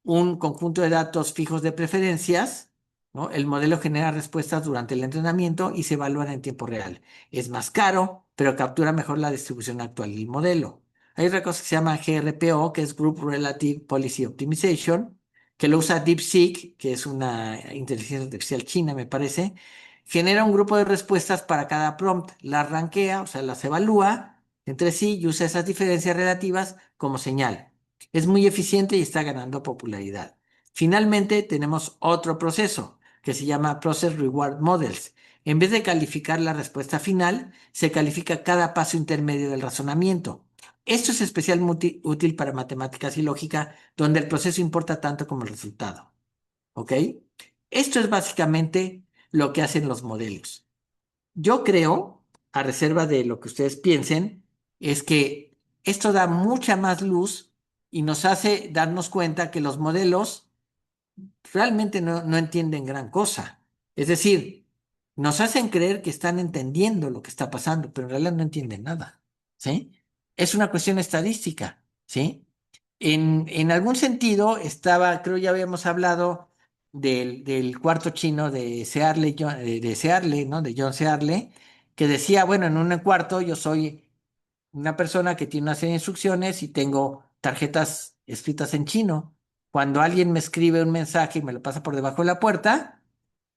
un conjunto de datos fijos de preferencias, ¿no? El modelo genera respuestas durante el entrenamiento y se evalúan en tiempo real. Es más caro, pero captura mejor la distribución actual del modelo. Hay otra cosa que se llama GRPO, que es Group Relative Policy Optimization, que lo usa DeepSeek, que es una inteligencia artificial china, me parece. Genera un grupo de respuestas para cada prompt, las rankea, o sea, las evalúa entre sí y usa esas diferencias relativas como señal. Es muy eficiente y está ganando popularidad. Finalmente, tenemos otro proceso que se llama Process Reward Models. En vez de calificar la respuesta final, se califica cada paso intermedio del razonamiento. Esto es especialmente útil para matemáticas y lógica, donde el proceso importa tanto como el resultado. ¿Ok? Esto es básicamente lo que hacen los modelos. Yo creo, a reserva de lo que ustedes piensen, es que esto da mucha más luz y nos hace darnos cuenta que los modelos realmente no entienden gran cosa. Es decir, nos hacen creer que están entendiendo lo que está pasando, pero en realidad no entienden nada, ¿sí? Es una cuestión estadística, ¿sí? En algún sentido estaba, creo ya habíamos hablado del cuarto chino de Searle, de Searle, ¿no? De John Searle, que decía, bueno, en un cuarto yo soy una persona que tiene una serie de instrucciones y tengo tarjetas escritas en chino. Cuando alguien me escribe un mensaje y me lo pasa por debajo de la puerta,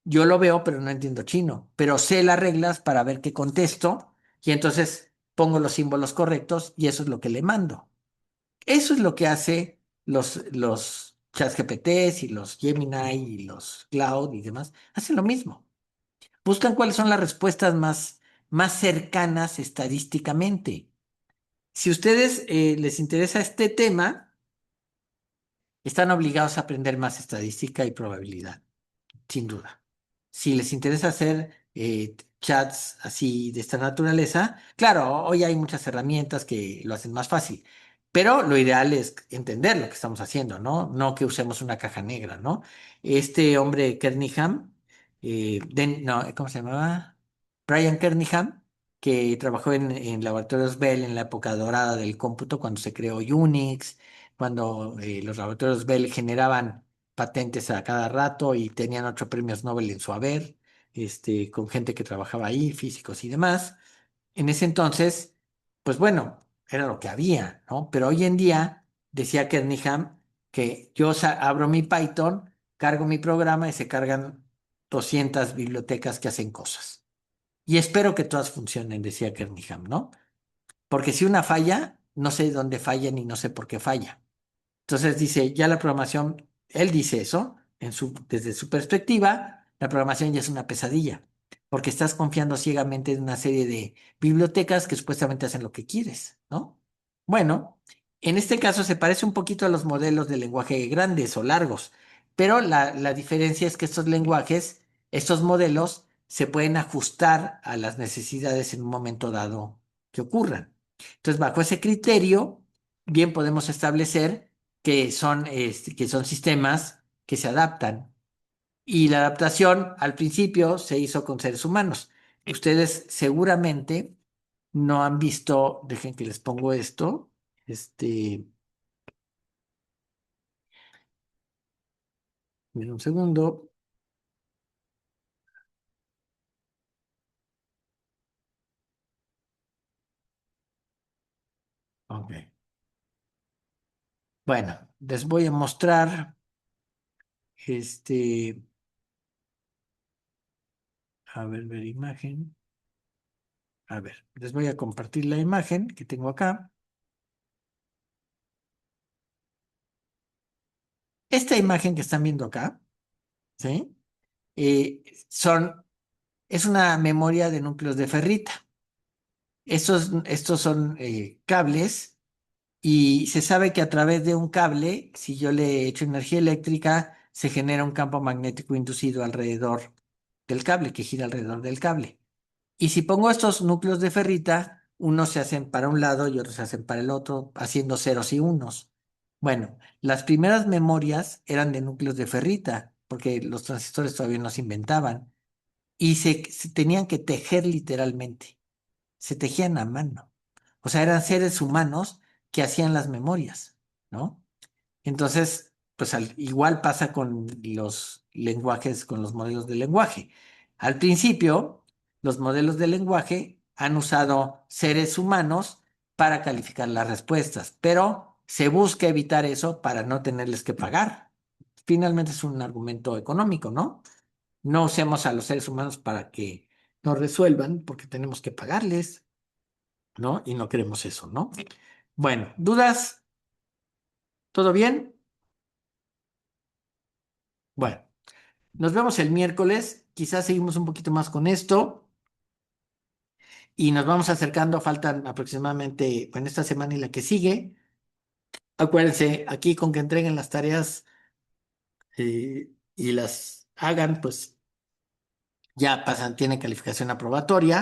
yo lo veo, pero no entiendo chino, pero sé las reglas para ver qué contesto y entonces pongo los símbolos correctos y eso es lo que le mando. Eso es lo que hace los ChatGPTs y los Gemini y los Cloud y demás. Hacen lo mismo. Buscan cuáles son las respuestas más cercanas estadísticamente. Si a ustedes les interesa este tema, están obligados a aprender más estadística y probabilidad, sin duda. Si les interesa hacer chats así de esta naturaleza, claro, hoy hay muchas herramientas que lo hacen más fácil, pero lo ideal es entender lo que estamos haciendo, ¿no? No que usemos una caja negra, ¿no? Este hombre, Kernighan, no, ¿cómo se llamaba? Brian Kernighan, que trabajó en laboratorios Bell en la época dorada del cómputo, cuando se creó Unix, cuando los laboratorios Bell generaban patentes a cada rato y tenían 8 premios Nobel en su haber, con gente que trabajaba ahí, físicos y demás. En ese entonces, pues bueno, era lo que había, ¿no? Pero hoy en día, decía Kernighan, que yo abro mi Python, cargo mi programa y se cargan 200 bibliotecas que hacen cosas. Y espero que todas funcionen, decía Kernighan, ¿no? Porque si una falla, no sé dónde falla ni no sé por qué falla. Entonces dice, ya la programación, él dice eso, desde su perspectiva, la programación ya es una pesadilla, porque estás confiando ciegamente en una serie de bibliotecas que supuestamente hacen lo que quieres, ¿no? Bueno, en este caso se parece un poquito a los modelos de lenguaje grandes o largos, pero la diferencia es que estos lenguajes, estos modelos, se pueden ajustar a las necesidades en un momento dado que ocurran. Entonces, bajo ese criterio, bien podemos establecer que son sistemas que se adaptan. Y la adaptación al principio se hizo con seres humanos. Ustedes seguramente no han visto, dejen que les pongo esto, este, miren un segundo. Ok. Bueno, les voy a mostrar, este, ver imagen. A ver, les voy a compartir la imagen que tengo acá. Esta imagen que están viendo acá, ¿sí? Eh, son es una memoria de núcleos de ferrita. Estos son cables y se sabe que a través de un cable, si yo le echo energía eléctrica, se genera un campo magnético inducido alrededor del cable, que gira alrededor del cable. Y si pongo estos núcleos de ferrita, unos se hacen para un lado y otros se hacen para el otro, haciendo ceros y unos. Bueno, las primeras memorias eran de núcleos de ferrita, porque los transistores todavía no se inventaban y se tenían que tejer literalmente, se tejían a mano. O sea, eran seres humanos que hacían las memorias, ¿no? Entonces, pues igual pasa con los lenguajes, con los modelos de lenguaje. Al principio, los modelos de lenguaje han usado seres humanos para calificar las respuestas, pero se busca evitar eso para no tenerles que pagar. Finalmente es un argumento económico, ¿no? No usemos a los seres humanos para que nos resuelvan porque tenemos que pagarles, ¿no? Y no queremos eso, ¿no? Bueno, ¿dudas? ¿Todo bien? Bueno, nos vemos el miércoles. Quizás seguimos un poquito más con esto y nos vamos acercando. Faltan aproximadamente, bueno, esta semana y la que sigue. Acuérdense, aquí con que entreguen las tareas y las hagan, pues ya pasan, tienen calificación aprobatoria.